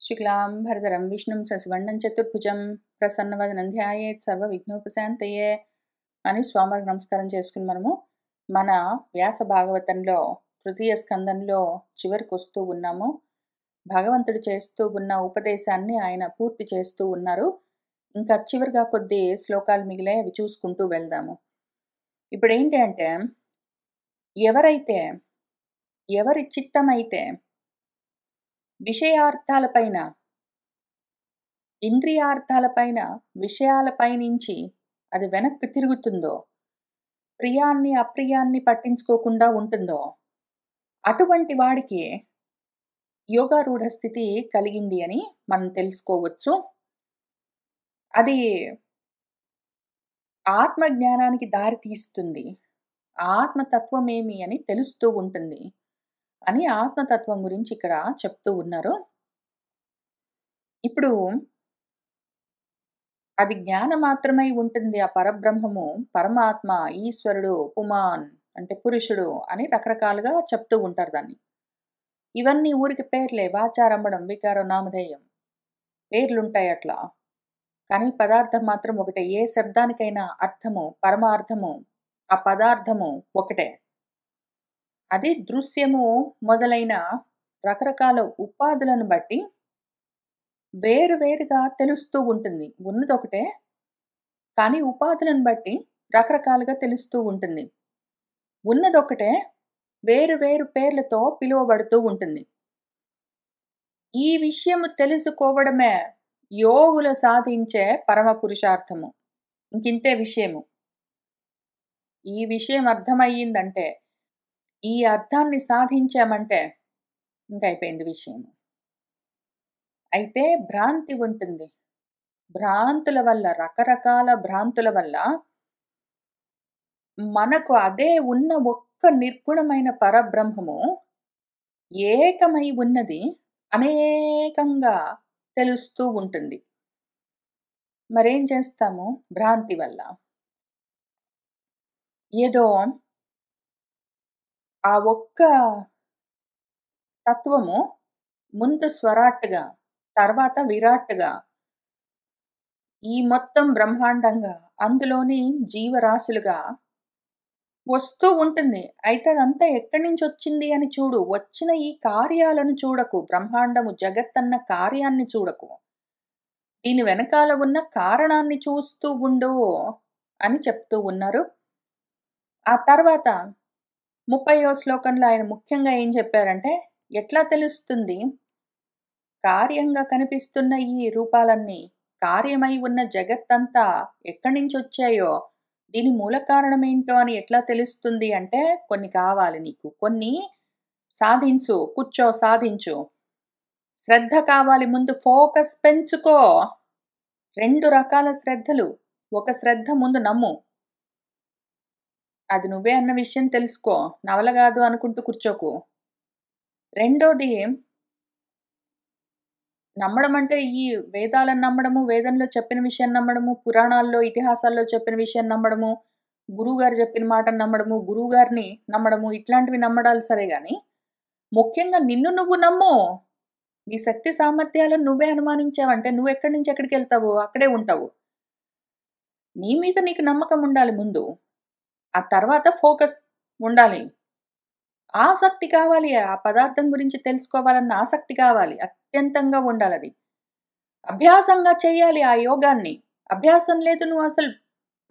शुक्लांबरधरं विष्णुं शशिवर्णं चतुर्भुजं ప్రసన్నవదనం ధ్యాయేత్ సర్వ విఘ్నోపశాంతయే అని స్వామివారికి నమస్కారం చేసుకుని మనము మన వ్యాస భాగవతంలో తృతీయ స్కందంలో చివరికి వస్తూ ఉన్నాము. భగవంతుడు చేస్తూ ఉన్న ఉపదేశాన్ని ఆయన పూర్తి చేస్తూ ఉన్నారు. ఇంకా చివరిగా కొద్ది శ్లోకాలు మిగిలే అవి చూసుకుంటూ వెళ్దాము. ఇప్పుడు ఏంటి అంటే, ఎవరి చిత్తమైతే విషయార్థాలపైన, ఇంద్రియార్థాలపైన, విషయాలపై నుంచి అది వెనక్కి తిరుగుతుందో, ప్రియాన్ని అప్రియాన్ని పట్టించుకోకుండా ఉంటుందో, అటువంటి వాడికి యోగారూఢ స్థితి కలిగింది అని మనం తెలుసుకోవచ్చు. అది ఆత్మజ్ఞానానికి దారి తీస్తుంది. ఆత్మతత్వం ఏమి అని తెలుస్తూ ఉంటుంది అని ఆత్మతత్వం గురించి ఇక్కడ చెప్తూ ఉన్నారు. ఇప్పుడు అది జ్ఞానం మాత్రమై ఉంటుంది. ఆ పరబ్రహ్మము, పరమాత్మ, ఈశ్వరుడు, పుమాన్ అంటే పురుషుడు అని రకరకాలుగా చెప్తూ ఉంటారు దాన్ని. ఇవన్నీ ఊరికి పేర్లే, వాచారంభడం, వికారం, నామధేయం, పేర్లుంటాయి అట్లా. కానీ పదార్థం మాత్రం ఒకటే. ఏ శబ్దానికైనా అర్థము, పరమార్థము, ఆ పదార్థము ఒకటే. అది దృశ్యము మొదలైన రకరకాల ఉపాధులను బట్టి వేరువేరుగా తెలుస్తూ ఉంటుంది. ఉన్నది ఒకటే, కానీ ఉపాధులను బట్టి రకరకాలుగా తెలుస్తూ ఉంటుంది. ఉన్నదొకటే, వేరు వేరు పేర్లతో పిలువబడుతూ ఉంటుంది. ఈ విషయము తెలుసుకోవడమే యోగులు సాధించే పరమ పురుషార్థము. ఇంకింతే విషయము. ఈ విషయం అర్థమయ్యిందంటే, ఈ అర్థాన్ని సాధించామంటే ఇంకైపోయింది విషయం. అయితే భ్రాంతి ఉంటుంది. భ్రాంతుల వల్ల, రకరకాల భ్రాంతుల వల్ల మనకు అదే ఉన్న ఒక్క నిర్గుణమైన పరబ్రహ్మము ఏకమై ఉన్నది అనేకంగా తెలుస్తూ ఉంటుంది. మరేం చేస్తాము? భ్రాంతి వల్ల ఏదో ఆ ఒక్క తత్వము ముందు స్వరాట్టుగా, తర్వాత విరాట్టుగా, ఈ మొత్తం బ్రహ్మాండంగా, అందులోని జీవరాశులుగా వస్తూ ఉంటుంది. అయితే అదంతా ఎక్కడి నుంచి వచ్చింది అని చూడు. వచ్చిన ఈ కార్యాలను చూడకు. బ్రహ్మాండము, జగత్తన్న కార్యాన్ని చూడకు. దీని వెనకాల ఉన్న కారణాన్ని చూస్తూ ఉండు అని చెప్తూ ఉన్నారు. ఆ తర్వాత 30వ శ్లోకంలో ఆయన ముఖ్యంగా ఏం చెప్పారంటే, ఎట్లా తెలుస్తుంది? కార్యంగా కనిపిస్తున్న ఈ రూపాలన్నీ, కార్యమై ఉన్న జగత్తంతా ఎక్కడి నుంచి వచ్చాయో, దీని మూల కారణం ఏంటో అని ఎట్లా తెలుస్తుంది అంటే, కొన్ని కావాలి నీకు. కొన్ని సాధించు, కూర్చో, సాధించు. శ్రద్ధ కావాలి. ముందు ఫోకస్ పెంచుకో. 2 రకాల శ్రద్ధలు. ఒక శ్రద్ధ ముందు నమ్ము. అది నువ్వే అన్న విషయం తెలుసుకో. నవల కాదు అనుకుంటూ కూర్చోకు. రెండోది, నమ్మడం అంటే ఈ వేదాలను నమ్మడము, వేదంలో చెప్పిన విషయం నమ్మడము, పురాణాల్లో, ఇతిహాసాల్లో చెప్పిన విషయం నమ్మడము, గురువుగారు చెప్పిన మాటను నమ్మడము, గురువుగారిని నమ్మడము, ఇట్లాంటివి నమ్మడాలు సరే గాని, ముఖ్యంగా నిన్ను నువ్వు నమ్ము. నీ శక్తి సామర్థ్యాలను నువ్వే అనుమానించావంటే నువ్వు ఎక్కడి నుంచి ఎక్కడికి వెళ్తావు? అక్కడే ఉంటావు. నీ మీద నీకు నమ్మకం ఉండాలి ముందు. ఆ తర్వాత ఫోకస్ ఉండాలి. ఆసక్తి కావాలి. ఆ పదార్థం గురించి తెలుసుకోవాలన్న ఆసక్తి కావాలి. అత్యంతంగా ఉండాలి అది. అభ్యాసంగా చెయ్యాలి ఆ యోగాన్ని. అభ్యాసం లేదు, నువ్వు అసలు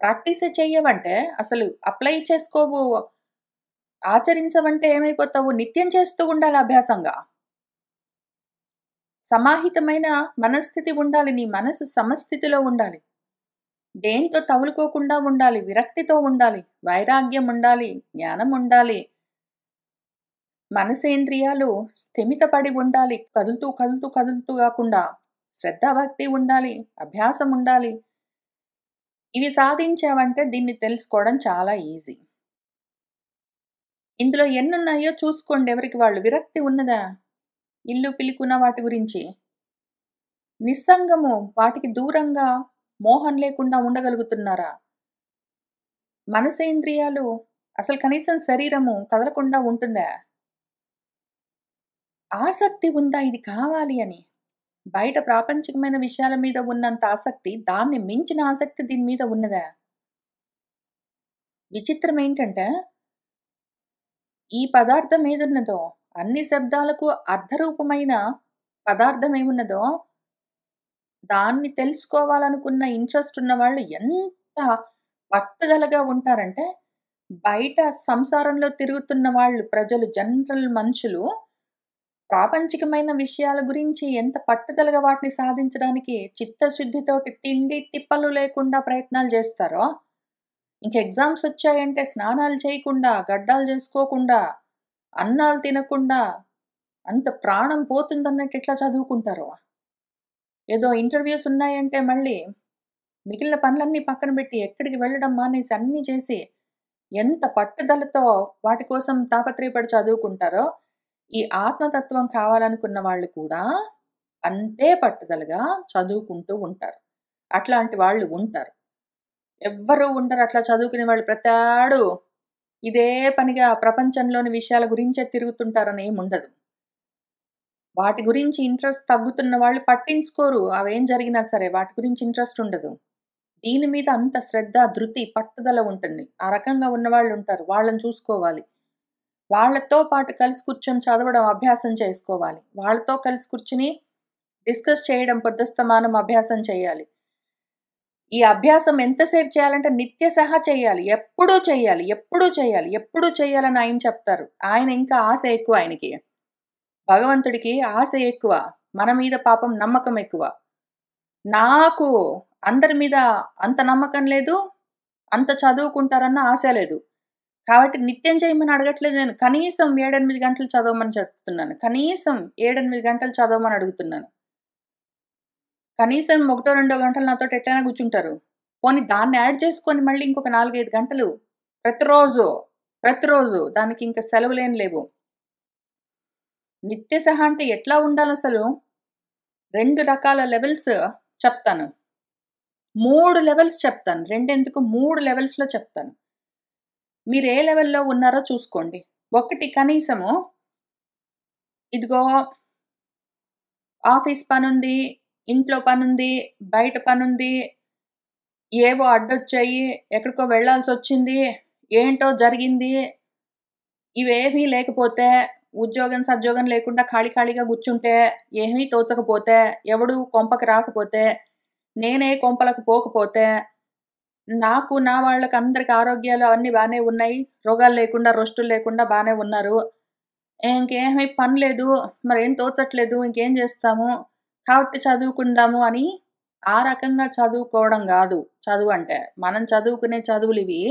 ప్రాక్టీసే చెయ్యవంటే, అసలు అప్లై చేసుకోవు, ఆచరించవంటే ఏమైపోతావు? నిత్యం చేస్తూ ఉండాలి అభ్యాసంగా. సమాహితమైన మనస్థితి ఉండాలి. నీ మనసు సమస్థితిలో ఉండాలి. దేంతో తగులుకోకుండా ఉండాలి. విరక్తితో ఉండాలి. వైరాగ్యం ఉండాలి. జ్ఞానం ఉండాలి. మనసేంద్రియాలు స్థిమితపడి ఉండాలి. కదులుతూ కదులుతూ కదులుతూ కాకుండా శ్రద్ధాభక్తి ఉండాలి. అభ్యాసం ఉండాలి. ఇవి సాధించావంటే దీన్ని తెలుసుకోవడం చాలా ఈజీ. ఇందులో ఎన్నున్నాయో చూసుకోండి. ఎవరికి వాళ్ళు. విరక్తి ఉన్నదా? ఇల్లు పిలుకున్న వాటి గురించి. నిస్సంగము, వాటికి దూరంగా మోహం లేకుండా ఉండగలుగుతున్నారా? మనసేంద్రియాలు అసలు కనీసం శరీరము కదలకుండా ఉంటుందా? ఆసక్తి ఉందా ఇది కావాలి అని? బయట ప్రాపంచికమైన విషయాల మీద ఉన్నంత ఆసక్తి, దాన్ని మించిన ఆసక్తి దీని మీద ఉన్నదా? విచిత్రం ఏంటంటే, ఈ పదార్థం ఏదున్నదో, అన్ని శబ్దాలకు అర్థరూపమైన పదార్థం ఏమున్నదో, దాన్ని తెలుసుకోవాలనుకున్న ఇంట్రెస్ట్ ఉన్నవాళ్ళు ఎంత పట్టుదలగా ఉంటారంటే, బయట సంసారంలో తిరుగుతున్న వాళ్ళు, ప్రజలు, జనరల్ మనుషులు ప్రాపంచికమైన విషయాల గురించి ఎంత పట్టుదలగా వాటిని సాధించడానికి చిత్తశుద్ధితోటి తిండి తిప్పలు లేకుండా ప్రయత్నాలు చేస్తారో, ఇంక ఎగ్జామ్స్ వచ్చాయంటే స్నానాలు చేయకుండా, గడ్డాలు చేసుకోకుండా, అన్నాలు తినకుండా, అంత ప్రాణం పోతుందన్నట్టు ఎట్లా చదువుకుంటారో. ఏదో ఇంటర్వ్యూస్ ఉన్నాయంటే మళ్ళీ మిగిలిన పనులన్నీ పక్కన పెట్టి ఎక్కడికి వెళ్ళడం మానేసి అన్నీ చేసి ఎంత పట్టుదలతో వాటి కోసం తాపత్రయపడి చదువుకుంటారో, ఈ ఆత్మతత్వం కావాలనుకున్న వాళ్ళు కూడా అంతే పట్టుదలగా చదువుకుంటూ ఉంటారు. అట్లాంటి వాళ్ళు ఉంటారు. ఎవ్వరూ ఉండరు అట్లా చదువుకునే వాళ్ళు. ప్రతాడు ఇదే పనిగా ప్రపంచంలోని విషయాల గురించే తిరుగుతుంటారని ఏముండదు. వాటి గురించి ఇంట్రెస్ట్ తగ్గుతున్న వాళ్ళు పట్టించుకోరు. అవేం జరిగినా సరే వాటి గురించి ఇంట్రెస్ట్ ఉండదు. దీని మీద అంత శ్రద్ధ, ధృతి, పట్టుదల ఉంటుంది. ఆ రకంగా ఉన్నవాళ్ళు ఉంటారు. వాళ్ళని చూసుకోవాలి. వాళ్ళతో పాటు కలిసి కూర్చొని చదవడం అభ్యాసం చేసుకోవాలి. వాళ్ళతో కలిసి కూర్చుని డిస్కస్ చేయడం పొద్దస్తమానం అభ్యాసం చేయాలి. ఈ అభ్యాసం ఎంతసేపు చేయాలంటే నిత్య సహా చేయాలి. ఎప్పుడూ చేయాలి. ఎప్పుడూ చేయాలి. ఎప్పుడూ చేయాలని ఆయన చెప్తారు. ఆయన ఇంకా ఆశ ఎక్కువ ఆయనకి. భగవంతుడికి ఆశ ఎక్కువ. మన మీద పాపం నమ్మకం ఎక్కువ. నాకు అందరి మీద అంత నమ్మకం లేదు. అంత చదువుకుంటారన్న ఆశ లేదు. కాబట్టి నిత్యం చేయమని అడగట్లేదు నేను. కనీసం 7, 8 గంటలు చదవమని చెప్తున్నాను. కనీసం 7, 8 గంటలు చదవమని అడుగుతున్నాను. కనీసం ఒకటో, రెండో గంటలు నాతోటి ఎట్లైనా కూర్చుంటారు. పోనీ దాన్ని యాడ్ చేసుకొని మళ్ళీ ఇంకొక 4, 5 గంటలు ప్రతిరోజు దానికి ఇంక సెలవులేం లేవు. నిత్య సహా అంటే ఎట్లా ఉండాలసలు? 2 రకాల లెవెల్స్ చెప్తాను. 3 లెవెల్స్ చెప్తాను. 2 ఎందుకు 3 లెవెల్స్‌లో చెప్తాను. మీరు ఏ లెవెల్‌లో ఉన్నారో చూసుకోండి. ఒకటి కనీసము ఇదిగో ఆఫీస్ పనుంది, ఇంట్లో పనుంది, బయట పనుంది, ఏవో అడ్డొచ్చాయి, ఎక్కడికో వెళ్ళాల్సొచ్చింది, ఏంటో జరిగింది, ఇవేవీ లేకపోతే, ఉద్యోగం, సద్యోగం లేకుండా ఖాళీగా కూర్చుంటే, ఏమీ తోచకపోతే, ఎవడు కొంపకి రాకపోతే, నేనే కొంపలకు పోకపోతే, నాకు నా వాళ్ళకి అందరికి ఆరోగ్యాలు అవన్నీ బానే ఉన్నాయి. రోగాలు లేకుండా, రొస్టులు లేకుండా బానే ఉన్నారు. ఇంకేమీ పని లేదు. మరేం తోచట్లేదు. ఇంకేం చేస్తాము? కాబట్టి చదువుకుందాము అని ఆ రకంగా చదువుకోవడం గాదు చదువంటే. మనం చదువుకునే చదువులివి.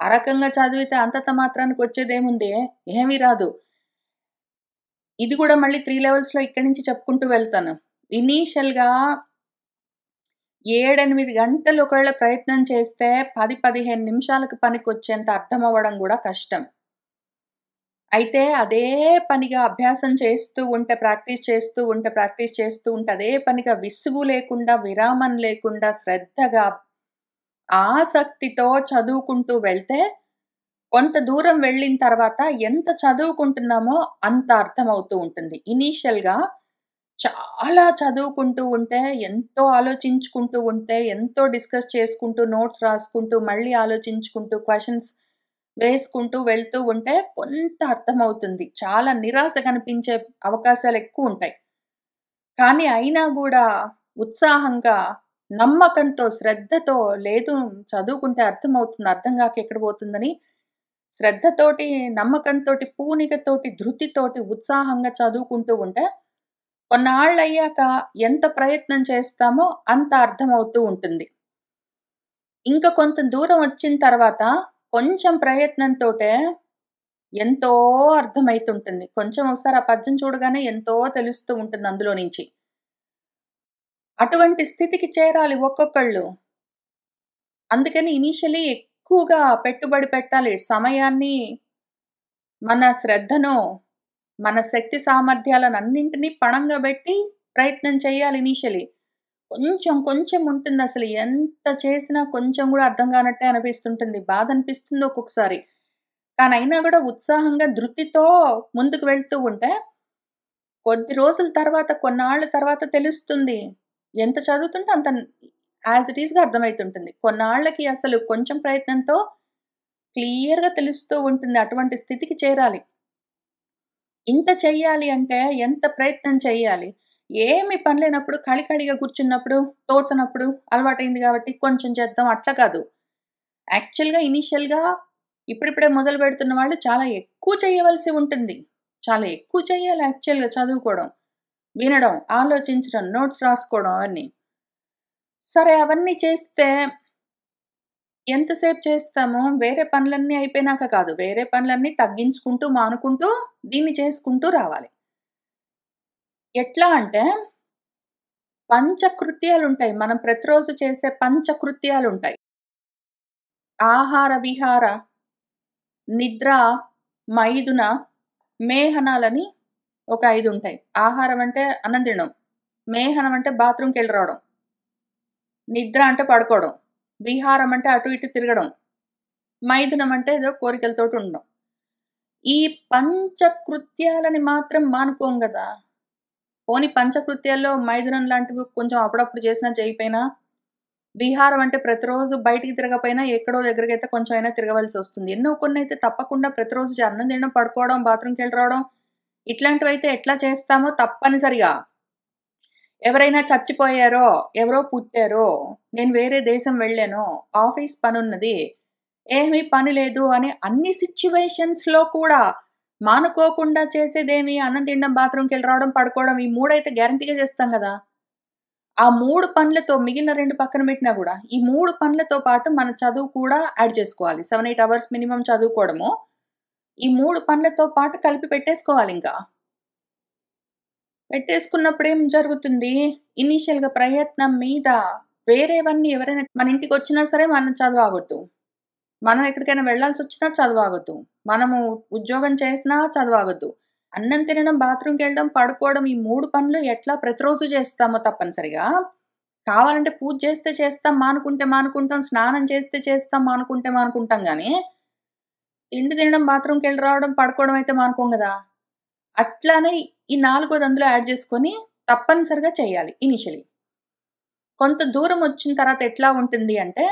ఆ రకంగా చదివితే అంతంత మాత్రానికి వచ్చేదేముంది? ఏమీ రాదు. ఇది గూడా మళ్ళీ 3 లెవెల్స్‌లో ఇక్కడి నుంచి చెప్పుకుంటూ వెళ్తాను. ఇనీషియల్‌గా 7, 8 గంటలు ఒకవేళ ప్రయత్నం చేస్తే 10, 15 నిమిషాలకు పనికొచ్చేంత అర్థమవ్వడం గూడా కష్టం. అయితే అదే పనిగా అభ్యాసం చేస్తూ ఉంటే, ప్రాక్టీస్ చేస్తూ ఉంటే అదే పనిగా విసుగు లేకుండా, విరామం లేకుండా, శ్రద్ధగా, ఆసక్తితో చదువుకుంటూ వెళ్తే, కొంత దూరం వెళ్ళిన తర్వాత ఎంత చదువుకుంటున్నామో అంత అర్థమవుతూ ఉంటుంది. ఇనీషియల్‌గా చాలా చదువుకుంటూ ఉంటే, ఎంతో ఆలోచించుకుంటూ ఉంటే, ఎంతో డిస్కస్ చేసుకుంటూ, నోట్స్ రాసుకుంటూ, మళ్ళీ ఆలోచించుకుంటూ, క్వెషన్స్ వేసుకుంటూ వెళ్తూ ఉంటే కొంత అర్థమవుతుంది. చాలా నిరాశ కనిపించే అవకాశాలెక్కువుంటాయి. కానీ అయినా గూడా ఉత్సాహంగా, నమ్మకంతో, శ్రద్ధతో లేదు చదువుకుంటే అర్థమవుతుంది. అర్థం గాక ఎక్కడ పోతుందని శ్రద్ధతోటి, నమ్మకంతోటి, పూనికతోటి, ధృతితోటి, ఉత్సాహంగా చదువుకుంటూ ఉంటే కొన్నాళ్ళయ్యాక ఎంత ప్రయత్నం చేస్తామో అంత అర్థమవుతూ ఉంటుంది. ఇంక కొంత దూరం వచ్చిన తర్వాత కొంచెం ప్రయత్నంతోటే ఎంతో అర్థమైతుంటుంది. కొంచెం ఒకసారి ఆ పద్యం చూడగానే ఎంతో తెలుస్తూ ఉంటుంది అందులో నుంచి. అటువంటి స్థితికి చేరాలి ఒక్కొక్కళ్ళు. అందుకని ఇనీషియల్లీ ఎక్కువగా పెట్టుబడి పెట్టాలి. సమయాన్ని, మన శ్రద్ధను, మన శక్తి సామర్థ్యాలనన్నింటినీ పణంగా బెట్టి ప్రయత్నం చేయాలి ఇనీషియల్లీ. కొంచెం ఉంటుందసలు. ఎంత చేసినా కొంచెం గూడా అర్థం గానట్టే అనిపిస్తుంటుంది. బాధనిపిస్తుంది ఒక్కొక్కసారి. కానీ అయినా గూడా ఉత్సాహంగా, ధృతితో ముందుకు వెళ్తూ ఉంటే, కొద్ది రోజుల తర్వాత, కొన్నాళ్ళ తర్వాత తెలుస్తుంది. ఎంత చదువుతుంటే అంత యాజ్ ఇట్ ఈస్‌గా అర్థమైతుంటుంది. కొన్నాళ్ళకి అసలు కొంచెం ప్రయత్నంతో క్లియర్‌గా తెలుస్తూ ఉంటుంది. అటువంటి స్థితికి చేరాలి. ఇంత చెయ్యాలి అంటే ఎంత ప్రయత్నం చెయ్యాలి? ఏమి పని లేనప్పుడు ఖాళీగా కూర్చున్నప్పుడు, తోచనప్పుడు అలవాటైంది కాబట్టి కొంచెం చేద్దాం అట్లా కాదు. యాక్చువల్‌గా ఇనీషియల్‌గా ఇప్పుడిప్పుడే మొదలుపెడుతున్న వాళ్ళు చాలా ఎక్కువ చేయవలసి ఉంటుంది. చాలా ఎక్కువ చేయాలి యాక్చువల్‌గా చదువుకోవడం, వినడం, ఆలోచించడం, నోట్స్ రాసుకోవడం అవన్నీ. సరే అవన్నీ చేస్తే ఎంతసేపు చేస్తాము? వేరే పనులన్నీ అయిపోయినాక కాదు. వేరే పనులన్నీ తగ్గించుకుంటూ, మానుకుంటూ దీన్ని చేసుకుంటూ రావాలి. ఎట్లా అంటే పంచకృత్యాలుంటాయి. మనం ప్రతిరోజు చేసే పంచకృత్యాలుంటాయి. ఆహార, విహార, నిద్ర, మైథున, మేహనాలని ఒక 5 ఉంటాయి. ఆహారం అంటే అన్నం తినడం. మేహనం అంటే బాత్రూమ్‌కెళ్ళి రావడం. నిద్ర అంటే పడుకోవడం. విహారం అంటే అటు ఇటు తిరగడం. మైథునం అంటే ఏదో కోరికలతోటి ఉండడం. ఈ పంచకృత్యాలని మాత్రం మానుకోం గదా! పోనీ పంచకృత్యాల్లో మైథునం లాంటివి కొంచెం అప్పుడప్పుడు చేసినా చేయకపోయినా, విహారం అంటే ప్రతిరోజు బయటికి తిరగకపోయినా ఎక్కడో దగ్గరకైతే కొంచెం అయినా తిరగవలసొస్తుంది. ఎన్నో కొన్నైతే తప్పకుండా ప్రతిరోజు అన్నం తినడం, పడుకోవడం, బాత్రూమ్‌కెళ్ళి రావడం ఇట్లాంటివైతే ఎట్లా చేస్తామో తప్పనిసరిగా. ఎవరైనా చచ్చిపోయారో, ఎవరో పుట్టారో, నేను వేరే దేశం వెళ్ళాను, ఆఫీస్ పనున్నది, ఏమీ పని లేదు అని అన్ని సిట్యుయేషన్స్‌లో కూడా మానుకోకుండా చేసేదేమి అన్నం తినడం, బాత్రూమ్‌కెళ్ళి రావడం, పడుకోవడం ఈ 3 అయితే గ్యారంటీగా చేస్తాం గదా! ఆ 3 పనులతో మిగిలిన 2 పక్కన పెట్టినా గూడా, ఈ 3 పనులతో పాటు మన చదువు కూడా యాడ్ చేసుకోవాలి. 7, 8 అవర్స్ మినిమమ్ చదువుకోవడము. ఈ 3 పనులతో పాటు కలిపి పెట్టేసుకోవాలింకా. పెట్టేసుకున్నప్పుడు ఏం జరుగుతుంది? ఇనీషియల్‌గా ప్రయత్నం మీద వేరేవన్నీ ఎవరైనా మన ఇంటికొచ్చినా సరే మన చదువు ఆగొద్దు. మనం ఎక్కడికైనా వెళ్ళాల్సొచ్చినా చదువు ఆగొద్దు. మనము ఉద్యోగం చేసినా చదువు ఆగొద్దు. అన్నం తినడం, బాత్రూమ్‌కెళ్ళడం, పడుకోవడం ఈ 3 పనులు ఎట్లా ప్రతిరోజు చేస్తామో తప్పనిసరిగా, కావాలంటే పూజ చేస్తే చేస్తాం, మానుకుంటే మానుకుంటాం, స్నానం చేస్తే చేస్తాం, మానుకుంటే మానుకుంటాం గానీ, తిండి తినడం, బాత్రూమ్‌కెళ్ళి రావడం, పడుకోవడం అయితే మానుకోం గదా! అట్లానే ఈ నాలుగోది అందులో యాడ్ చేసుకొని తప్పనిసరిగా చేయాలి ఇనీషియలీ. కొంత దూరం వచ్చిన తర్వాత ఎట్లా ఉంటుంది అంటే,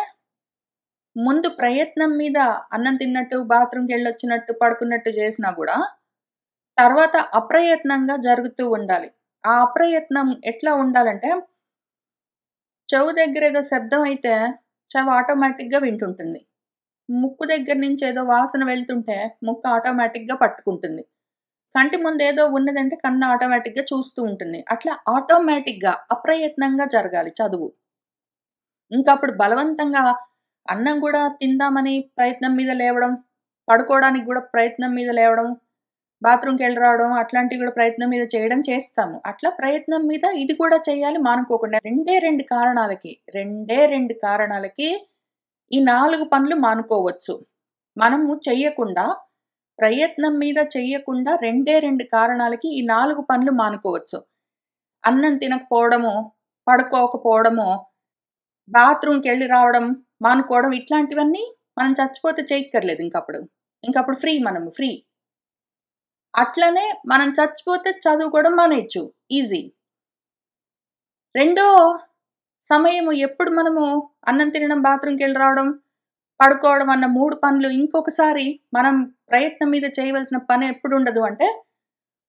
ముందు ప్రయత్నం మీద అన్నం తిన్నట్టు, బాత్రూమ్‌కెళ్ళొచ్చినట్టు, పడుకున్నట్టు చేసినా గూడా, తర్వాత అప్రయత్నంగా జరుగుతూ ఉండాలి. ఆ అప్రయత్నం ఎట్లా ఉండాలంటే, చెవు దగ్గర ఏదో శబ్దం అయితే, చెవి ఆటోమేటిక్‌గా వింటుంటుంది. ముక్కు దగ్గర నుంచి ఏదో వాసన వెళ్తుంటే, ముక్కు ఆటోమేటిక్‌గా పట్టుకుంటుంది. కంటి ముందేదో ఉన్నదంటే కన్ను ఆటోమేటిక్‌గా చూస్తూ ఉంటుంది. అట్లా ఆటోమేటిక్‌గా, అప్రయత్నంగా జరగాలి చదువు. ఇంకప్పుడు బలవంతంగా అన్నం గూడా తిందామని ప్రయత్నం మీద లేవడం, పడుకోవడానికి గూడా ప్రయత్నం మీద లేవడం, బాత్రూమ్‌కెళ్ళి రావడం అట్లాంటివి గూడా ప్రయత్నం మీద చేయడం చేస్తాము. అట్లా ప్రయత్నం మీద ఇది కూడా చేయాలి మానుకోకుండా. రెండే 2 కారణాలకి ఈ 4 పనులు మానుకోవచ్చు. మనము చెయ్యకుండా ప్రయత్నం మీద చెయ్యకుండా 2 కారణాలకి ఈ 4 పనులు మానుకోవచ్చు. అన్నం తినకపోవడమో, పడుకోకపోవడమో, బాత్రూమ్‌కెళ్ళి రావడం, మానుకోవడం ఇట్లాంటివన్నీ మనం చచ్చిపోతే చేయక్కర్లేదు ఇంకప్పుడు. ఇంకప్పుడు ఫ్రీ మనము ఫ్రీ. అట్లనే మనం చచ్చిపోతే చదువుకోవడం మానేయొచ్చు. ఈజీ. రెండో సమయము ఎప్పుడు మనము అన్నం తినడం, బాత్రూమ్‌కెళ్ళి రావడం, పడుకోవడం అన్న 3 పనులు ఇంకొకసారి మనం ప్రయత్నం మీద చేయవలసిన పని ఎప్పుడుండదు అంటే,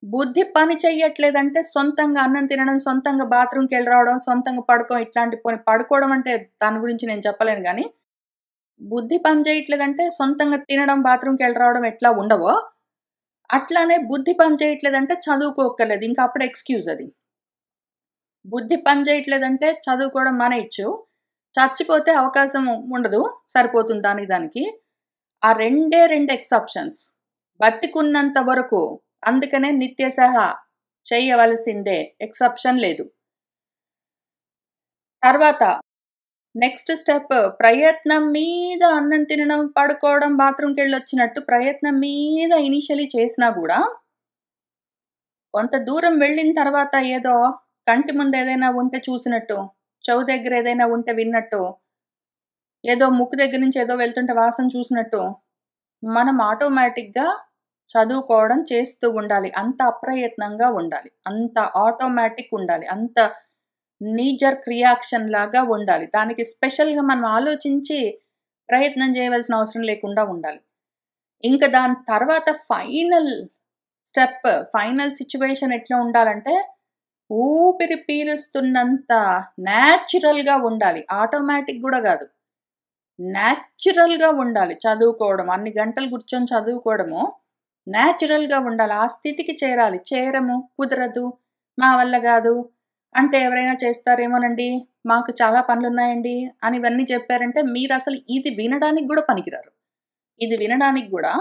బుద్ధి పని చెయ్యట్లేదంటే సొంతంగా అన్నం తినడం, సొంతంగా బాత్రూమ్‌కెళ్ళి రావడం, సొంతంగా పడుకోవడం ఇట్లాంటి పోనీ పడుకోవడం అంటే దాని గురించి నేను చెప్పలేను గానీ, బుద్ధి పని చేయట్లేదంటే సొంతంగా తినడం, బాత్రూమ్‌కెళ్ళి రావడం ఎట్లా ఉండవో, అట్లానే బుద్ధి పని చేయట్లేదంటే చదువుకోక్కర్లేదు. ఇంక అప్పుడు ఎక్స్‌క్యూజ్ అది. బుద్ధి పని చేయట్లేదంటే చదువుకోవడం మానేయొచ్చు. చచ్చిపోతే అవకాశం ఉండదు. సరిపోతుంది దానికి దానికి. ఆ 2 ఎక్సెప్షన్స్. బతికున్నంత వరకు అందుకనే నిత్యశః చేయవలసిందే. ఎక్సెప్షన్ లేదు. తర్వాత నెక్స్ట్ స్టెప్ ప్రయత్నం మీద అన్నం తినడం, పడుకోవడం, బాత్రూమ్‌కెళ్ళొచ్చినట్టు ప్రయత్నం మీద ఇనీషియల్లీ చేసినా గూడా, కొంత దూరం వెళ్ళిన తర్వాత ఏదో కంటి ముందు ఏదైనా ఉంటే చూసినట్టు, చెవు దగ్గర ఏదైనా ఉంటే విన్నట్టు, ఏదో ముక్కు దగ్గర నుంచి ఏదో వెళ్తుంటే వాసన చూసినట్టు, మనం ఆటోమేటిక్‌గా చదువుకోవడం చేస్తూ ఉండాలి. అంత అప్రయత్నంగా ఉండాలి. అంత ఆటోమేటిక్ ఉండాలి. అంత నీ జర్క్ రియాక్షన్ లాగా ఉండాలి. దానికి స్పెషల్‌గా మనం ఆలోచించి ప్రయత్నం చేయవలసిన అవసరం లేకుండా ఉండాలి. ఇంక దాని తర్వాత ఫైనల్ స్టెప్, ఫైనల్ సిట్యుయేషన్ ఎట్లా ఉండాలంటే, ఊపిరి పీలుస్తున్నంత నేచురల్‌గా ఉండాలి. ఆటోమేటిక్ గూడా గాదు. నేచురల్‌గా ఉండాలి చదువుకోవడం. అన్ని గంటలు కూర్చొని చదువుకోవడము నేచురల్‌గా ఉండాలి. ఆ స్థితికి చేరాలి. చేరము, కుదరదు, మా వల్ల గాదు అంటే ఎవరైనా చేస్తారేమోనండి, మాకు చాలా పనులున్నాయండి అని ఇవన్నీ చెప్పారంటే మీరసలు ఇది వినడానికి గూడా పనికిరారు. ఇది వినడానికి గూడా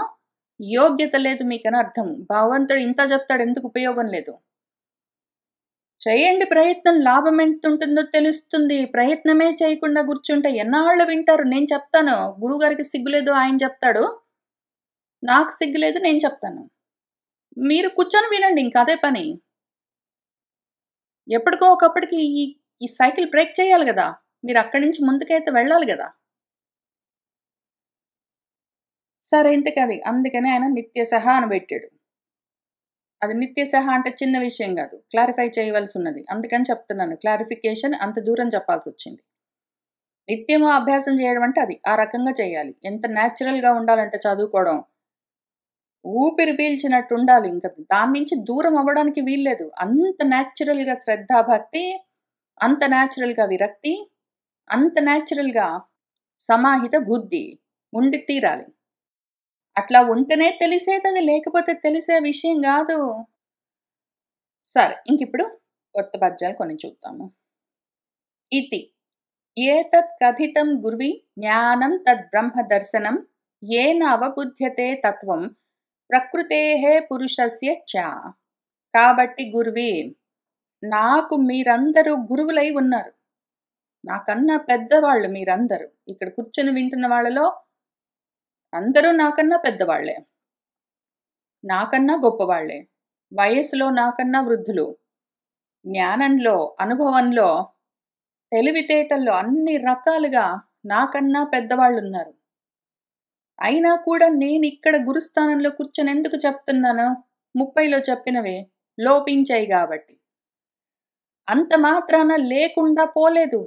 యోగ్యత లేదు మీకని అర్థం. భగవంతుడు ఇంత జెప్తాడు ఎందుకు ఉపయోగం లేదు. చేయండి ప్రయత్నం. లాభం ఎంతుంటుందో తెలుస్తుంది. ప్రయత్నమే చేయకుండా కూర్చుంటే ఎన్నాళ్ళు వింటారు? నేను చెప్తాను. గురువుగారికి సిగ్గులేదు ఆయన చెప్తాడు. నాకు సిగ్గులేదు నేను చెప్తాను. మీరు కూర్చొని వినండి ఇంక అదే పని. ఎప్పటికో ఒకప్పటికి ఈ ఈ సైకిల్ బ్రేక్ చేయాలి గదా! మీరక్కడి నుంచి ముందుకైతే వెళ్ళాలి గదా! సరే ఇంతకది. అందుకని ఆయన నిత్యసహ అని బెట్టాడు. అది నిత్యసహ అంటే చిన్న విషయం గాదు. క్లారిఫై చేయవలసున్నది. అందుకని చెప్తున్నాను. క్లారిఫికేషన్ అంత దూరం చెప్పాల్సొచ్చింది. నిత్యము అభ్యాసం చేయడం అంటే అది. ఆ రకంగా చేయాలి. ఎంత నేచురల్‌గా ఉండాలంటే చదువుకోవడం. ఊపిరి పీల్చినట్టుండాలి ఇంక. దాని నుంచి దూరం అవ్వడానికి వీల్లేదు. అంత నేచురల్‌గా శ్రద్ధ, భక్తి, అంత నేచురల్‌గా విరక్తి, అంత నేచురల్‌గా సమాహిత బుద్ధి ఉండి తీరాలి. అట్లా ఉంటేనే తెలిసేదది. లేకపోతే తెలిసే విషయం గాదు. సరే ఇంకిప్పుడు కొత్త పద్యాలు కొన్ని చూద్దాము. ఇతి ఏతత్ కథితం గుర్వి జ్ఞానం తద్బ్రహ్మ దర్శనం ఏన అవబుధ్యతే తత్వం ప్రకృతేః పురుషస్య చ. కాబట్టి గురువి, నాకు మీరందరూ గురువులై ఉన్నారు. నాకన్నా పెద్దవాళ్ళు మీరందరూ. ఇక్కడ కూర్చొని వింటున్న వాళ్ళలో అందరూ నాకన్నా పెద్దవాళ్ళే. నాకన్నా గొప్పవాళ్ళే. వయస్సులో నాకన్నా వృద్ధులు. జ్ఞానంలో, అనుభవంలో, తెలివితేటల్లో అన్ని రకాలుగా నాకన్నా పెద్దవాళ్ళున్నారు. అయినా కూడా నేనిక్కడ గురుస్థానంలో కూర్చొని ఎందుకు చెప్తున్నాను? 30లో చెప్పినవే లోపించాయి గాబట్టి. అంత మాత్రాన లేకుండా పోలేదు.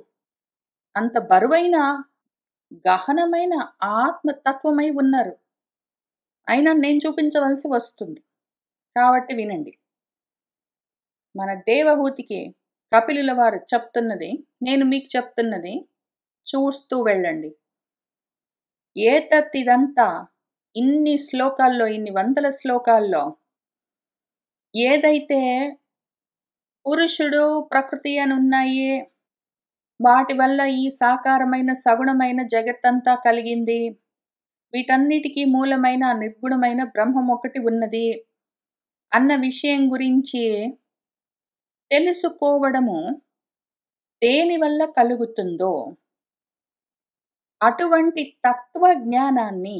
అంత బరువైన, గహనమైన ఆత్మతత్వమై ఉన్నారు. అయినా నేను చూపించవలసి వస్తుంది. కాబట్టి వినండి. మన దేవహూతికి కపిలుల వారు చెప్తున్నది, నేను మీకు చెప్తున్నది చూస్తూ వెళ్ళండి. ఇదంతా ఇన్ని శ్లోకాల్లో, ఇన్ని వందల శ్లోకాల్లో ఏదైతే పురుషుడు, ప్రకృతి అని ఉన్నాయి, వాటి వల్ల ఈ సాకారమైన, సగుణమైన జగత్తంతా కలిగింది. వీటన్నిటికి మూలమైన నిర్గుణమైన బ్రహ్మం ఒకటి ఉన్నది అన్న విషయం గురించి తెలుసుకోవడము దేనివల్ల కలుగుతుందో అటువంటి తత్వ జ్ఞానాన్ని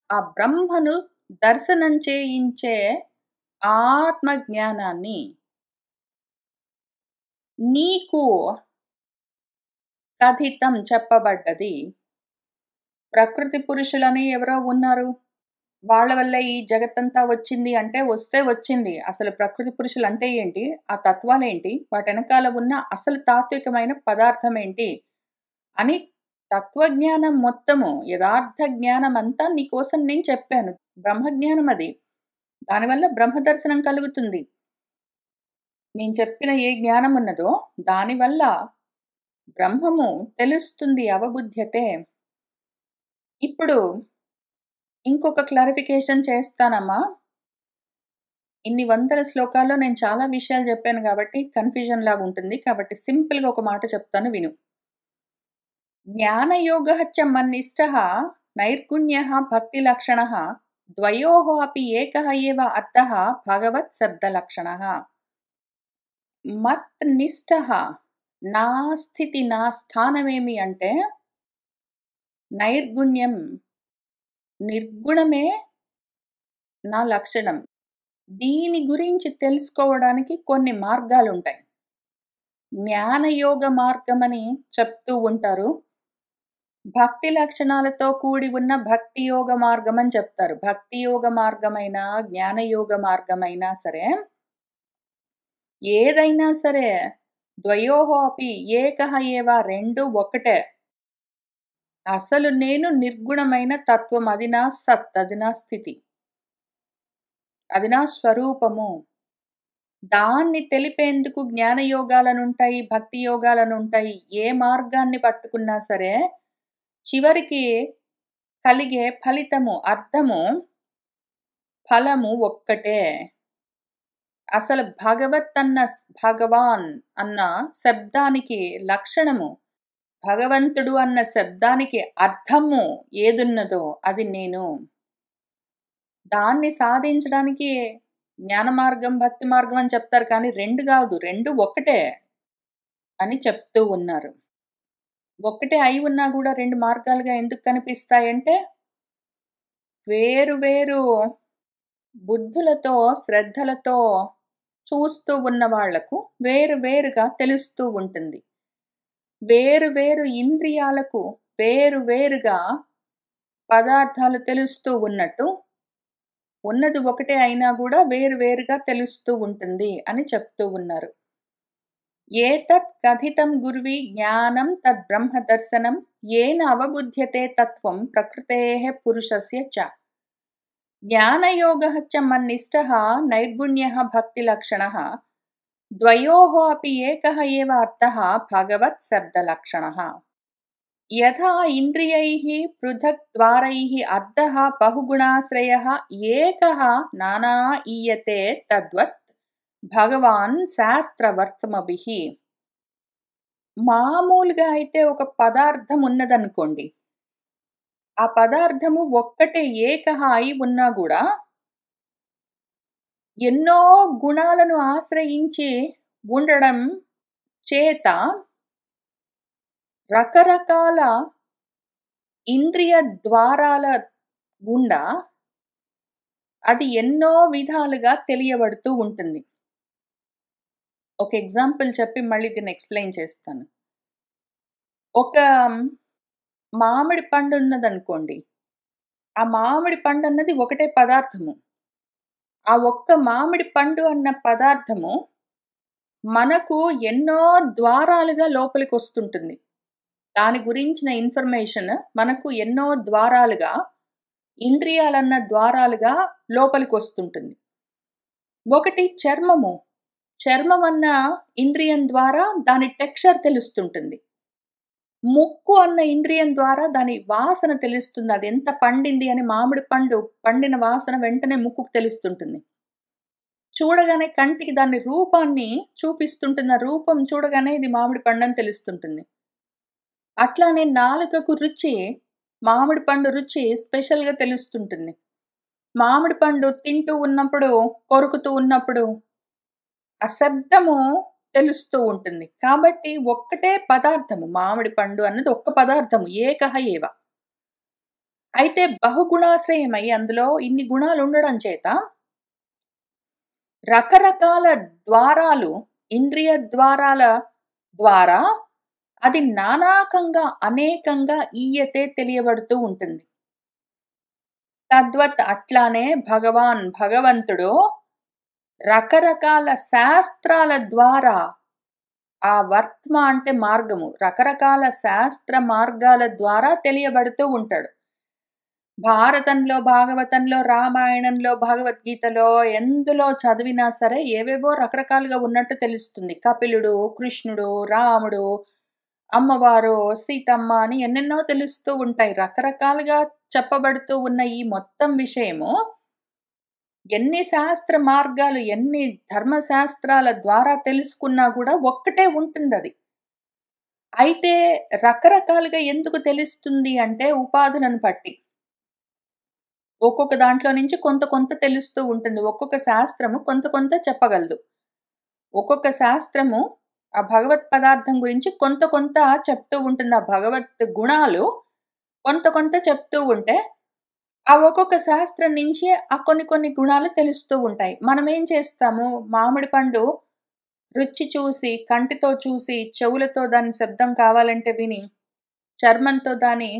ఆ బ్రహ్మను దర్శనం చేయించే ఆత్మ జ్ఞానాన్ని నీకు కథితం చెప్పబడ్డది. ప్రకృతి పురుషులని ఎవరో ఉన్నారు. వాళ్ళ వల్ల ఈ జగత్తంతా వచ్చింది అంటే వస్తే వచ్చింది. అసలు ప్రకృతి పురుషులంటే ఏంటి? ఆ తత్వాలేంటి? వాటెనకాల ఉన్న అసలు తాత్వికమైన పదార్థం ఏంటి? అని తత్వజ్ఞానం మొత్తము, యథార్థ జ్ఞానమంతా నీకోసం నేను చెప్పాను. బ్రహ్మజ్ఞానం అది. దానివల్ల బ్రహ్మ దర్శనం కలుగుతుంది. నేను చెప్పిన ఏ జ్ఞానం ఉన్నదో దానివల్ల బ్రహ్మము తెలుస్తుంది అవబుధ్యతే. ఇప్పుడు ఇంకొక క్లారిఫికేషన్ చేస్తానమ్మా. ఇన్ని వందల శ్లోకాల్లో నేను చాలా విషయాలు చెప్పాను గాబట్టి కన్‌ఫ్యూజన్ లాగుంటుంది. కాబట్టి సింపుల్‌గా ఒక మాట చెప్తాను విను. జ్ఞానయోగः च मन्निष्ठः नैर्गुण्यः भक्तिलक्षणः द्वयोः अपि एकः एव अर्थः भगवत्शब्दलक्षणः. మత్నిష్టః నా స్థితి, నా స్థానమేమి అంటే నైర్గుణ్యం, నిర్గుణమే నా లక్షణం. దీని గురించి తెలుసుకోవడానికి కొన్ని మార్గాలుంటాయి. జ్ఞానయోగ మార్గమని చెప్తూ ఉంటారు. భక్తి లక్షణాలతో కూడి ఉన్న భక్తి యోగ మార్గం అని చెప్తారు. భక్తి యోగ మార్గమైనా, జ్ఞానయోగ మార్గమైనా సరే, ఏదైనా సరే ద్వయోః అపి ఏకః ఏవ, రెండు ఒకటే. అసలు నేను నిర్గుణమైన తత్వం, అది నా సత్, అది నా స్థితి, అది నా స్వరూపము. దాన్ని తెలిపేందుకు జ్ఞాన యోగాలనుంటాయి, భక్తి యోగాలనుంటాయి. ఏ మార్గాన్ని పట్టుకున్నా సరే చివరికి కలిగే ఫలితము, అర్థము, ఫలము ఒక్కటే. అసలు భగవాన్ అన్న శబ్దానికి లక్షణము, భగవంతుడు అన్న శబ్దానికి అర్థము ఏదున్నదో అది నేను. దాన్ని సాధించడానికి జ్ఞాన మార్గం, భక్తి మార్గం అని చెప్తారు, కానీ రెండు కాదు, రెండు ఒక్కటే అని చెప్తూ ఉన్నారు. ఒక్కటే అయి ఉన్నా కూడా రెండు మార్గాలుగా ఎందుకు కనిపిస్తాయంటే, వేరు వేరు బుద్ధులతో, శ్రద్ధలతో చూస్తూ ఉన్న వాళ్లకు వేరు వేరుగా తెలుస్తూ ఉంటుంది. వేరు వేరు ఇంద్రియాలకు వేరు వేరుగా పదార్థాలు తెలుస్తూ ఉన్నట్టు, ఉన్నది ఒకటే అయినా కూడా వేరు వేరుగా తెలుస్తూ ఉంటుంది అని చెప్తూ ఉన్నారు. ఏతత్ కథితం గుర్వి జ్ఞానం తద్ బ్రహ్మ దర్శనం ఏన అవబుధ్యతే తత్వం ప్రకృతేః పురుషస్య చ. జ్ఞానయోగః చ మన్నిష్టః నైర్గుణ్యః భక్తి లక్షణః ద్వయోః అపి ఏకః ఏవ అర్థః భగవత్ శబ్ద లక్షణః. యథా ఇంద్రియైః పృథక్ ద్వారైః అర్థః బహుగుణాశ్రయః ఏకః నానా ఈయతే తద్వత్ భగవాన్ శాస్త్రవర్తమభిః. మామూలుగా అయితే ఒక పదార్థం ఉన్నదనుకోండి, ఆ పదార్థము ఒక్కటే ఏకః అయి ఉన్నా కూడా ఎన్నో గుణాలను ఆశ్రయించి ఉండడం చేత రకరకాల ఇంద్రియ ద్వారాల గుండా అది ఎన్నో విధాలుగా తెలియబడుతూ ఉంటుంది. ఒక ఎగ్జాంపుల్ చెప్పి మళ్ళీ దీన్ని ఎక్స్ప్లెయిన్ చేస్తాను. ఒక మామిడి పండు ఉన్నదనుకోండి, ఆ మామిడి పండు అన్నది ఒకటే పదార్థము. ఆ ఒక్క మామిడి పండు అన్న పదార్థము మనకు ఎన్నో ద్వారాలుగా లోపలికి వస్తుంటుంది. దాని గురించిన ఇన్ఫర్మేషన్ మనకు ఎన్నో ద్వారాలుగా, ఇంద్రియాలన్న ద్వారాలుగా లోపలికి వస్తుంటుంది. ఒకటి చర్మము, చర్మం అన్న ఇంద్రియం ద్వారా దాని టెక్స్చర్ తెలుస్తుంటుంది. ముక్కు అన్న ఇంద్రియం ద్వారా దాని వాసన తెలుస్తుంది, అది ఎంత పండింది అని. మామిడి పండు పండిన వాసన వెంటనే ముక్కుకు తెలుస్తుంటుంది. చూడగానే కంటికి దాని రూపాన్ని చూపిస్తుంటున్న రూపం చూడగానే ఇది మామిడి పండు అని తెలుస్తుంటుంది. అట్లానే నాలుకకు రుచి, మామిడి పండు రుచి స్పెషల్గా తెలుస్తుంటుంది. మామిడి పండు తింటూ ఉన్నప్పుడు, కొరుకుతూ ఉన్నప్పుడు ఆ శబ్దము తెలుస్తూ ఉంటుంది. కాబట్టి ఒక్కటే పదార్థము, మామిడి పండు అన్నది ఒక్క పదార్థము, ఏకః ఏవ. అయితే బహుగుణాశ్రయమై అందులో ఇన్ని గుణాలు ఉండడం చేత రకరకాల ద్వారాలు, ఇంద్రియ ద్వారాల ద్వారా అది నానాకంగా, అనేకంగా ఈయతే తెలియబడుతూ ఉంటుంది. తద్వత్ అట్లానే భగవంతుడు రకరకాల శాస్త్రాల ద్వారా, ఆ వర్త్మ అంటే మార్గము, రకరకాల శాస్త్ర మార్గాల ద్వారా తెలియబడుతూ ఉంటాడు. భారతంలో, భాగవతంలో, రామాయణంలో, భగవద్గీతలో ఎందులో చదివినా సరే ఏవేవో రకరకాలుగా ఉన్నట్టు తెలుస్తుంది. కపిలుడు, కృష్ణుడు, రాముడు, అమ్మవారు, సీతమ్మ అని ఎన్నెన్నో తెలుస్తూ ఉంటాయి. రకరకాలుగా చెప్పబడుతూ ఉన్న ఈ మొత్తం విషయము ఎన్ని శాస్త్ర మార్గాలు, ఎన్ని ధర్మశాస్త్రాల ద్వారా తెలుసుకున్నా కూడా ఒక్కటే ఉంటుంది అది. అయితే రకరకాలుగా ఎందుకు తెలుస్తుంది అంటే ఉపాధులను బట్టి. ఒక్కొక్క దాంట్లో నుంచి కొంత కొంత తెలుస్తూ ఉంటుంది. ఒక్కొక్క శాస్త్రము కొంత కొంత చెప్పగలదు. ఒక్కొక్క శాస్త్రము ఆ భగవత్ పదార్థం గురించి కొంత కొంత చెప్తూ ఉంటుంది. ఆ భగవత్ గుణాలు కొంత కొంత చెప్తూ ఉంటే ఆ ఒక్కొక్క శాస్త్రం నుంచి ఆ కొన్ని కొన్ని గుణాలు తెలుస్తూ ఉంటాయి. మనం ఏం చేస్తాము, మామిడి పండు రుచి చూసి, కంటితో చూసి, చెవులతో దాని శబ్దం కావాలంటే విని, చర్మంతో దాని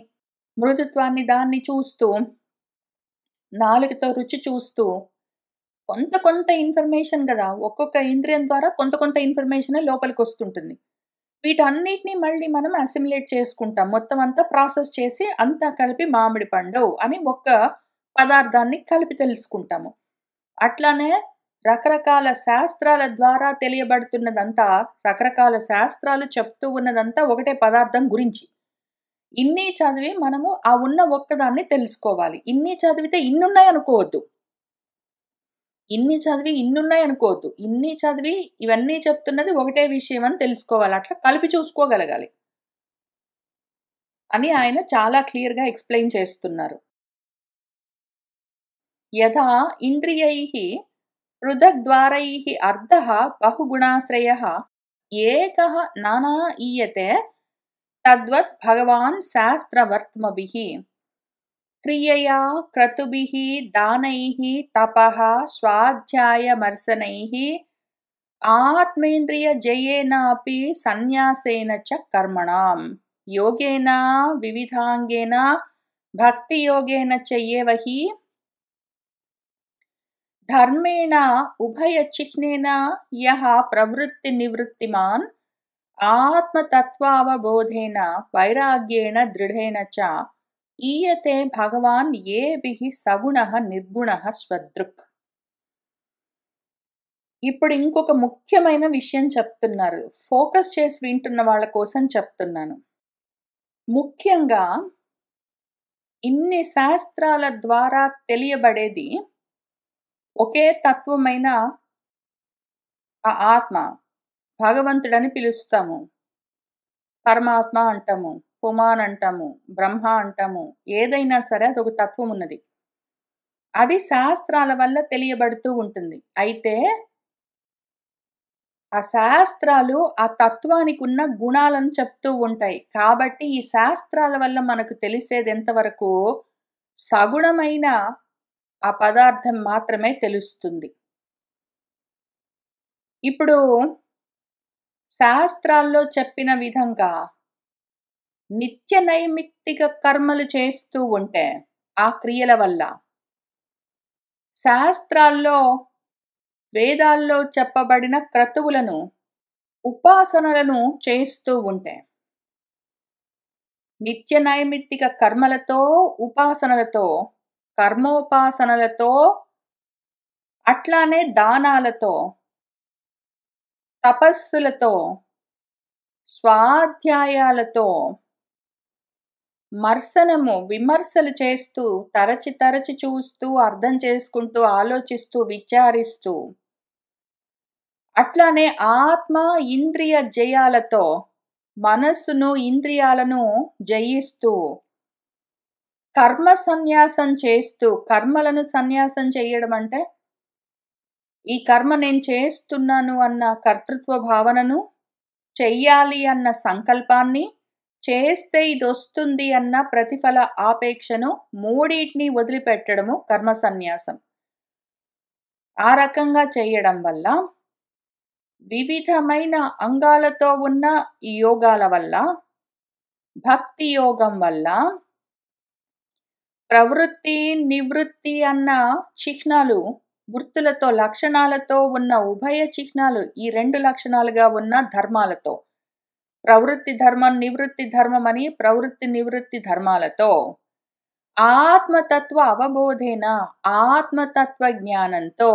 మృదుత్వాన్ని దాన్ని చూస్తూ, నాలుకతో రుచి చూస్తూ, కొంత కొంత ఇన్ఫర్మేషన్ కదా! ఒక్కొక్క ఇంద్రియం ద్వారా కొంత కొంత ఇన్ఫర్మేషనే లోపలికొస్తుంటుంది. వీటన్నిటిని మళ్ళీ మనం అసిమిలేట్ చేసుకుంటాం. మొత్తం అంతా ప్రాసెస్ చేసి అంతా కలిపి మామిడి పండు అని ఒక్క పదార్థాన్ని కలిపి తెలుసుకుంటాము. అట్లానే రకరకాల శాస్త్రాల ద్వారా తెలియబడుతున్నదంతా, రకరకాల శాస్త్రాలు చెప్తూ ఉన్నదంతా ఒకటే పదార్థం గురించి. ఇన్ని చదివి మనము ఆ ఉన్న ఒక్కదాన్ని తెలుసుకోవాలి. ఇన్ని చదివితే ఇన్నున్నాయనుకోవద్దు. ఇన్ని చదివి ఇన్నున్నాయనుకోవద్దు. ఇన్ని చదివి ఇవన్నీ చెప్తున్నది ఒకటే విషయం అని తెలుసుకోవాలి. అట్లా కలిపి చూసుకోగలగాలి అని ఆయన చాలా క్లియర్‌గా ఎక్స్‌ప్లెయిన్ చేస్తున్నారు. యథా ఇంద్రియైః పృథగ్ద్వారైః అర్థః బహుగుణాశ్రయః ఏకః నానా ఈయతే తద్వత్ భగవాన్ శాస్త్రవర్త్మభిః క్రియయా క్రతుభిః దానైః తపః స్వాధ్యాయమర్శనైః ఆత్మేంద్రియ జయేనాపి సన్యాసేన చ కర్మణాం యోగేన వివిధాంగేన భక్తియోగేన చైవ హి ధర్మేణ ఉభయచిహ్నేన యః ప్రవృత్తి నివృత్తిమాన్ ఆత్మతత్వావబోధేన వైరాగ్యేణ దృఢేన చ ఈయతే భగవాన్ ఏభిః సగుణః నిర్గుణః స్వదృక్. ఇప్పుడు ఇంకొక ముఖ్యమైన విషయం చెప్తున్నారు. ఫోకస్ చేసి వింటున్న వాళ్ళ కోసం చెప్తున్నాను. ముఖ్యంగా ఇన్ని శాస్త్రాల ద్వారా తెలియబడేది ఒకే తత్వమైన ఆ ఆత్మ, భగవంతుడని పిలుస్తాము. పరమాత్మ అంటాము, పుమాన్ అంటాము, బ్రహ్మ అంటాము. ఏదైనా సరే అదొక తత్వం ఉన్నది. అది శాస్త్రాల వల్ల తెలియబడుతూ ఉంటుంది. అయితే ఆ శాస్త్రాలు ఆ తత్వానికి ఉన్న గుణాలను చెప్తూ ఉంటాయి. కాబట్టి ఈ శాస్త్రాల వల్ల మనకు తెలిసేది ఎంతవరకు సగుణమైన ఆ పదార్థం మాత్రమే తెలుస్తుంది. ఇప్పుడు శాస్త్రాల్లో చెప్పిన విధంగా నిత్య నైమిత్తిక కర్మలు చేస్తూ ఉంటే ఆ క్రియల వల్ల, శాస్త్రాల్లో వేదాల్లో చెప్పబడిన క్రతువులను, ఉపాసనలను చేస్తూ ఉంటే, నిత్య నైమిత్తిక కర్మలతో, ఉపాసనలతో, కర్మోపాసనలతో, అట్లానే దానాలతో, తపస్సులతో, స్వాధ్యాయాలతో, మర్శనము విమర్శలు చేస్తూ, తరచి తరచి చూస్తూ, అర్థం చేసుకుంటూ, ఆలోచిస్తూ, విచారిస్తూ, అట్లానే ఆత్మ ఇంద్రియ జయాలతో మనస్సును, ఇంద్రియాలను జయిస్తూ, కర్మ సన్యాసం చేస్తూ, కర్మలను సన్యాసం చేయడం అంటే ఈ కర్మ నేను చేస్తున్నాను అన్న కర్తృత్వ భావనను, చెయ్యాలి అన్న సంకల్పాన్ని, చేస్తే ఇది వస్తుంది అన్న ప్రతిఫల ఆపేక్షను మూడింటిని వదిలిపెట్టడము కర్మ సన్యాసం. ఆ రకంగా చేయడం వల్ల వివిధమైన అంగాలతో ఉన్న ఈ యోగాల వల్ల, భక్తి యోగం వల్ల ప్రవృత్తి నివృత్తి అన్న చిహ్నాలు, గుర్తులతో, లక్షణాలతో ఉన్న ఉభయ చిహ్నాలు, ఈ రెండు లక్షణాలుగా ఉన్న ధర్మాలతో, ప్రవృత్తి ధర్మం, నివృత్తి ధర్మం అని ప్రవృత్తి నివృత్తి ధర్మాలతో ఆత్మతత్వ అవబోధేన, ఆత్మతత్వ జ్ఞానంతో,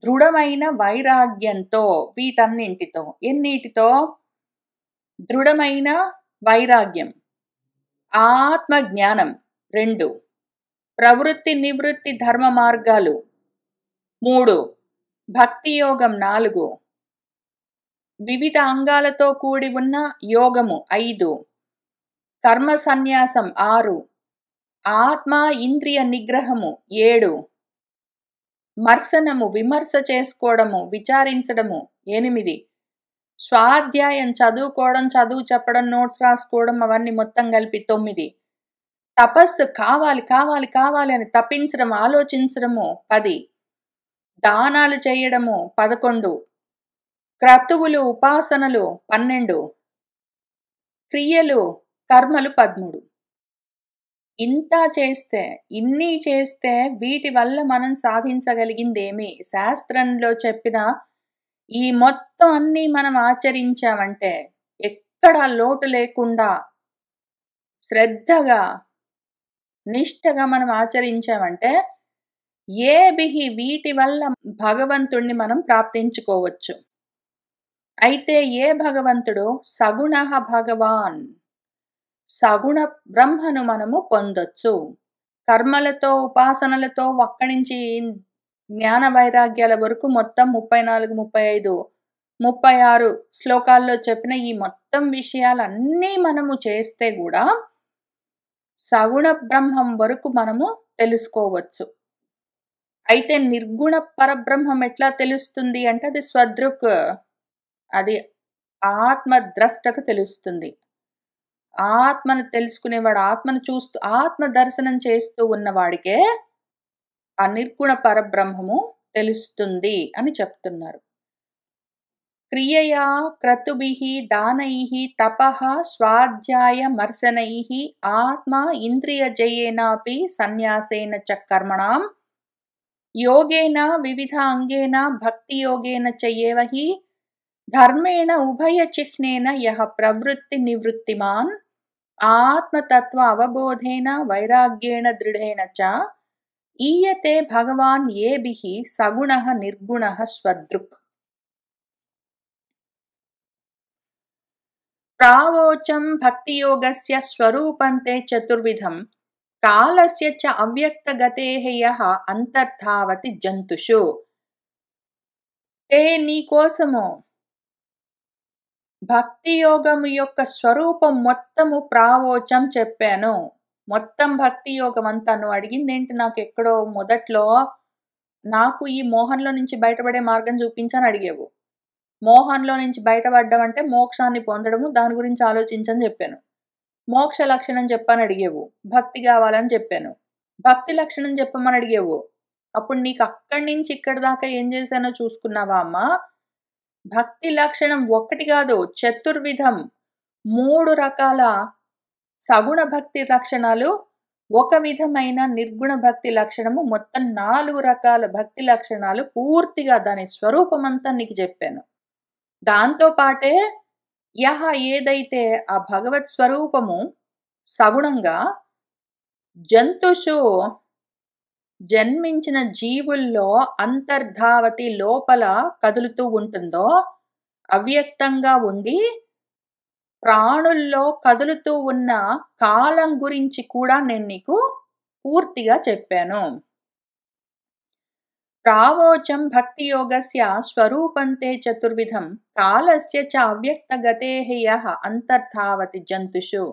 దృఢమైన వైరాగ్యంతో, వీటన్నింటితో, ఎన్నిటితో? దృఢమైన వైరాగ్యం, ఆత్మ జ్ఞానం 2, ప్రవృత్తి నివృత్తి ధర్మ మార్గాలు 3, భక్తి యోగం 4, వివిధ అంగాలతో కూడి ఉన్న యోగము 5, కర్మ సన్యాసం 6, ఆత్మ ఇంద్రియ నిగ్రహము 7, మర్శనము విమర్శ చేసుకోవడము, విచారించడము 8, స్వాధ్యాయం చదువుకోవడం, చదువు చెప్పడం, నోట్స్ రాసుకోవడం, అవన్నీ మొత్తం కలిపి 9, తపస్సు కావాలి కావాలి కావాలి అని తపించడం, ఆలోచించడము 10, దానాలు చేయడము 11, క్రతువులు ఉపాసనలు 12, క్రియలు కర్మలు 13. ఇంత చేస్తే, ఇన్ని చేస్తే వీటి వల్ల మనం సాధించగలిగిందేమి? శాస్త్రంలో చెప్పిన ఈ మొత్తం అన్నీ మనం ఆచరించామంటే, ఎక్కడ లోటు లేకుండా శ్రద్ధగా, నిష్టగా మనం ఆచరించామంటే, వీటి వల్ల భగవంతుణ్ణి మనం ప్రాప్తించుకోవచ్చు. అయితే ఏ భగవంతుడు? సగుణః భగవాన్. సగుణ బ్రహ్మను మనము పొందొచ్చు. కర్మలతో, ఉపాసనలతో అక్కడి నుంచి జ్ఞాన వైరాగ్యాల వరకు మొత్తం 34, 35, 36 శ్లోకాల్లో చెప్పిన ఈ మొత్తం విషయాలన్నీ మనము చేస్తే గూడా సగుణ బ్రహ్మం వరకు మనము తెలుసుకోవచ్చు. అయితే నిర్గుణ పరబ్రహ్మం ఎట్లా తెలుస్తుంది అంటే అది స్వదృక్, అది ఆత్మద్రష్టకు తెలుస్తుంది. ఆత్మను తెలుసుకునేవాడు, ఆత్మను చూస్తూ ఆత్మ దర్శనం చేస్తూ ఉన్నవాడికే ఆ నిర్గుణ పరబ్రహ్మము తెలుస్తుంది అని చెప్తున్నారు. క్రియయా క్రతుభిః దానైః తపః స్వాధ్యాయమర్శనైః ఆత్మ ఇంద్రియజయేనాపి సన్యాసేన చ కర్మణాం యోగేన వివిధ అంగేన భక్తియోగేన చ ఏవ హి ధర్మేణ ఉభయచిహ్నేన యః ప్రవృత్తి నివృత్తిమాన్ ఆత్మతత్వ అవబోధేన వైరాగ్యేణ దృఢేన చ ఈయతే భగవాన్ ఏభిః సగుణః నిర్గుణః స్వదృక్. ప్రావోచం భక్తియోగస్య స్వరూపంతే చతుర్విధం కాలస్య చ అవ్యక్తగతేః యః అంతర్ధావతి జంతుషు. నీకోసము భక్తి యోగము యొక్క స్వరూపం మొత్తము ప్రావోచం చెప్పాను. మొత్తం భక్తి యోగం అంతా నువ్వు అడిగిందేంటి? నాకు ఎక్కడో మొదట్లో నాకు ఈ మోహంలో నుంచి బయటపడే మార్గం చూపించని అడిగేవు. మోహంలో నుంచి బయటపడ్డం అంటే మోక్షాన్ని పొందడము, దాని గురించి ఆలోచించని చెప్పాను. మోక్ష లక్షణం చెప్పని అడిగేవు. భక్తి కావాలని చెప్పాను. భక్తి లక్షణం చెప్పమని అడిగేవు. అప్పుడు నీకు అక్కడి నుంచి ఇక్కడి దాకా ఏం చేశానో చూసుకున్నావా అమ్మా? భక్తి లక్షణం ఒకటి కాదు, చతుర్విధం 3 రకాల సగుణ భక్తి లక్షణాలు, ఒక విధమైన నిర్గుణ భక్తి లక్షణము, మొత్తం 4 రకాల భక్తి లక్షణాలు పూర్తిగా దాని స్వరూపమంతా నీకు చెప్పాను. దాంతో పాటే ఏదైతే ఆ భగవత్ స్వరూపము సగుణంగా జంతుషు జన్మించిన జీవుల్లో అంతర్ధావతి లోపల కదులుతూ ఉంటుందో, అవ్యక్తంగా ఉండి ప్రాణుల్లో కదులుతూ ఉన్న కాలం గురించి కూడా నేను నీకు పూర్తిగా చెప్పాను. ప్రావోచం భక్తి యోగస్య స్వరూపంతే చతుర్విధం కాలస్య చ అవ్యక్తగతేః యః అంతర్ధావతి జంతుషు.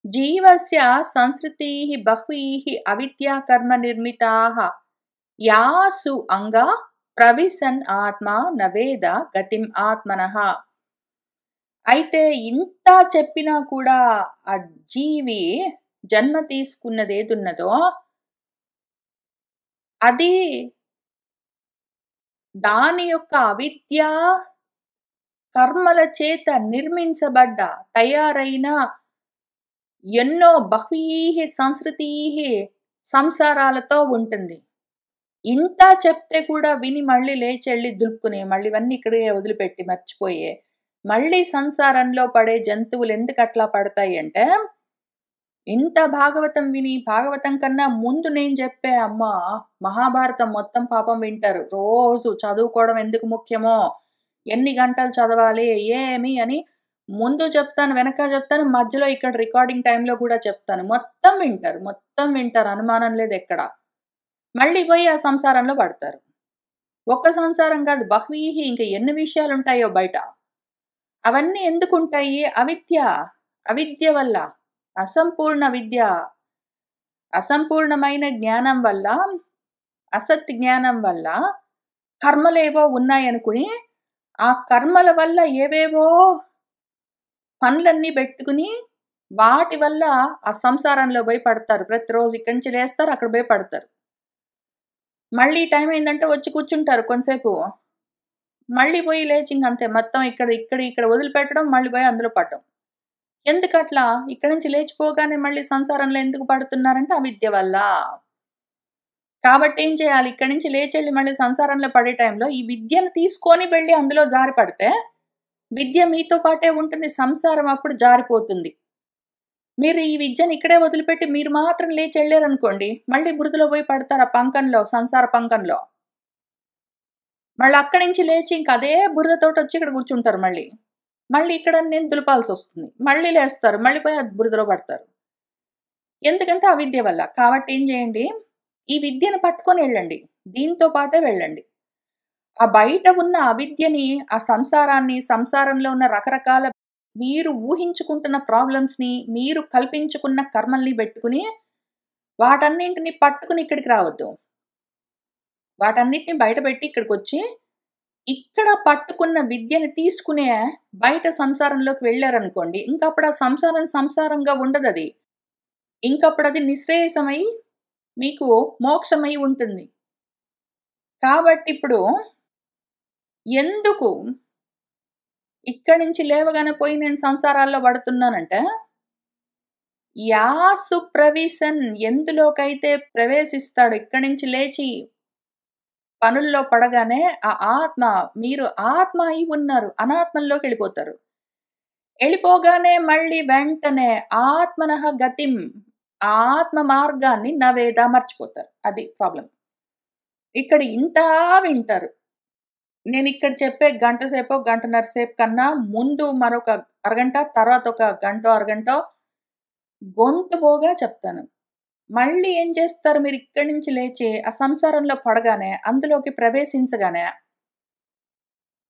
జీవస్య సంస్కృతీః బహ్వీః అవిద్యా కర్మ నిర్మితాః యాసు అంగా ప్రవిశన్ ఆత్మా నవేద గతిం ఆత్మనః. అయితే ఇంత చెప్పినా కూడా ఆ జీవి జన్మ తీసుకున్నది ఏదున్నదో అది దాని యొక్క అవిద్యా కర్మల చేత నిర్మించబడ్డ తయారైన ఎన్నో బహ్వీః సంస్కృతీః సంసారాలతో ఉంటుంది. ఇంత చెప్తే కూడా విని మళ్ళీ లేచెళ్ళి దులుపుకునే, మళ్ళీ ఇవన్నీ ఇక్కడే వదిలిపెట్టి మర్చిపోయే, మళ్ళీ సంసారంలో పడే జంతువులు ఎందుకు అట్లా పడతాయి అంటే, ఇంత భాగవతం విని, భాగవతం కన్నా ముందు నేను చెప్పే అమ్మా మహాభారతం మొత్తం పాపం వింటారు. రోజు చదువుకోవడం ఎందుకు ముఖ్యమో, ఎన్ని గంటలు చదవాలి ఏమి అని ముందు చెప్తాను, వెనక చెప్తాను, మధ్యలో ఇక్కడ రికార్డింగ్ టైంలో కూడా చెప్తాను. మొత్తం వింటారు, అనుమానం లేదు ఎక్కడ. మళ్ళీ పోయి ఆ సంసారంలో పడతారు. ఒక్క సంసారం కాదు, బహ్వీః ఇంకా ఎన్ని విషయాలు ఉంటాయో బయట. అవన్నీ ఎందుకు ఉంటాయి? అవిద్య వల్ల, అసంపూర్ణ విద్య, అసంపూర్ణమైన జ్ఞానం వల్ల, అసత్ జ్ఞానం వల్ల కర్మలేవో ఉన్నాయనుకుని ఆ కర్మల వల్ల ఏవేవో పనులన్నీ పెట్టుకుని వాటి వల్ల ఆ సంసారంలో పోయి పడతారు. ప్రతిరోజు ఇక్కడి నుంచి లేస్తారు, అక్కడ పోయి పడతారు. మళ్ళీ టైం అయిందంటే వచ్చి కూర్చుంటారు కొంతసేపు, మళ్ళీ పోయి లేచి ఇంకంతే మొత్తం ఇక్కడ వదిలిపెట్టడం, మళ్ళీ పోయి అందులో పడడం. ఎందుకట్లా? ఇక్కడి నుంచి లేచిపోగానే మళ్ళీ సంసారంలో ఎందుకు పడుతున్నారంటే అవిద్య వల్ల. కాబట్టి ఏం చేయాలి? ఇక్కడి నుంచి లేచెళ్ళి మళ్ళీ సంసారంలో పడే టైంలో ఈ విద్యను తీసుకొని వెళ్లి అందులో జారి పడితే, విద్య మీతో పాటే ఉంటుంది. సంసారం అప్పుడు జారిపోతుంది. మీరు ఈ విద్యను ఇక్కడే వదిలిపెట్టి మీరు మాత్రం లేచెళ్ళారనుకోండి, మళ్ళీ బురదలో పోయి పడతారు ఆ పంకంలో, సంసార పంకంలో. మళ్ళీ అక్కడి నుంచి లేచి ఇంక అదే బురదతోటొచ్చి ఇక్కడ కూర్చుంటారు మళ్ళీ. మళ్ళీ ఇక్కడ నేను దులపాల్సొస్తుంది. మళ్ళీ లేస్తారు. మళ్ళీ పోయి ఆ బురదలో పడతారు. ఎందుకంటే అవిద్య వల్ల. కాబట్టి ఏం చేయండి, ఈ విద్యను పట్టుకొని వెళ్ళండి. దీంతో పాటే వెళ్ళండి. ఆ బయట ఉన్న అవిద్యని, ఆ సంసారాన్ని, సంసారంలో ఉన్న రకరకాల మీరు ఊహించుకుంటున్న ప్రాబ్లమ్స్‌ని, మీరు కల్పించుకున్న కర్మల్ని బెట్టుకుని, వాటన్నింటిని పట్టుకుని ఇక్కడికి రావద్దు. వాటన్నిటిని బయటపెట్టి ఇక్కడికొచ్చి, ఇక్కడ పట్టుకున్న విద్యని తీసుకునే బయట సంసారంలోకి వెళ్లారనుకోండి, ఇంకప్పుడు ఆ సంసారం సంసారంగా ఉండదది. ఇంకప్పుడది నిశ్రేయసమై, మీకు మోక్షమై ఉంటుంది. కాబట్టిప్పుడు ఎందుకు ఇక్కడి నుంచి లేవగానే పోయి నేను సంసారాల్లో పడుతున్నానంటే, యాసు ప్రవిశన్ ఎందులోకైతే ప్రవేశిస్తాడో ఇక్కడి నుంచి లేచి పనుల్లో పడగానే ఆ ఆత్మ మీరు ఆత్మ అయి ఉన్నారు. అనాత్మల్లోకెళ్ళిపోతారు. ఎళ్ళిపోగానే మళ్ళీ వెంటనే ఆత్మనః గతిం ఆత్మ మార్గాన్ని నవేద మర్చిపోతారు. అది ప్రాబ్లమ్. ఇక్కడ ఇంతా వింటారు. నేనిక్కడ చెప్పే గంట సేపో, గంటన్నర సేపు కన్నా ముందు మరొక అరగంట, తర్వాత ఒక గంటో, అరగంటో గొంతు బోగా చెప్తాను. మళ్ళీ ఏం చేస్తారు మీరిక్కడి నుంచి లేచి ఆ సంసారంలో పడగానే, అందులోకి ప్రవేశించగానే,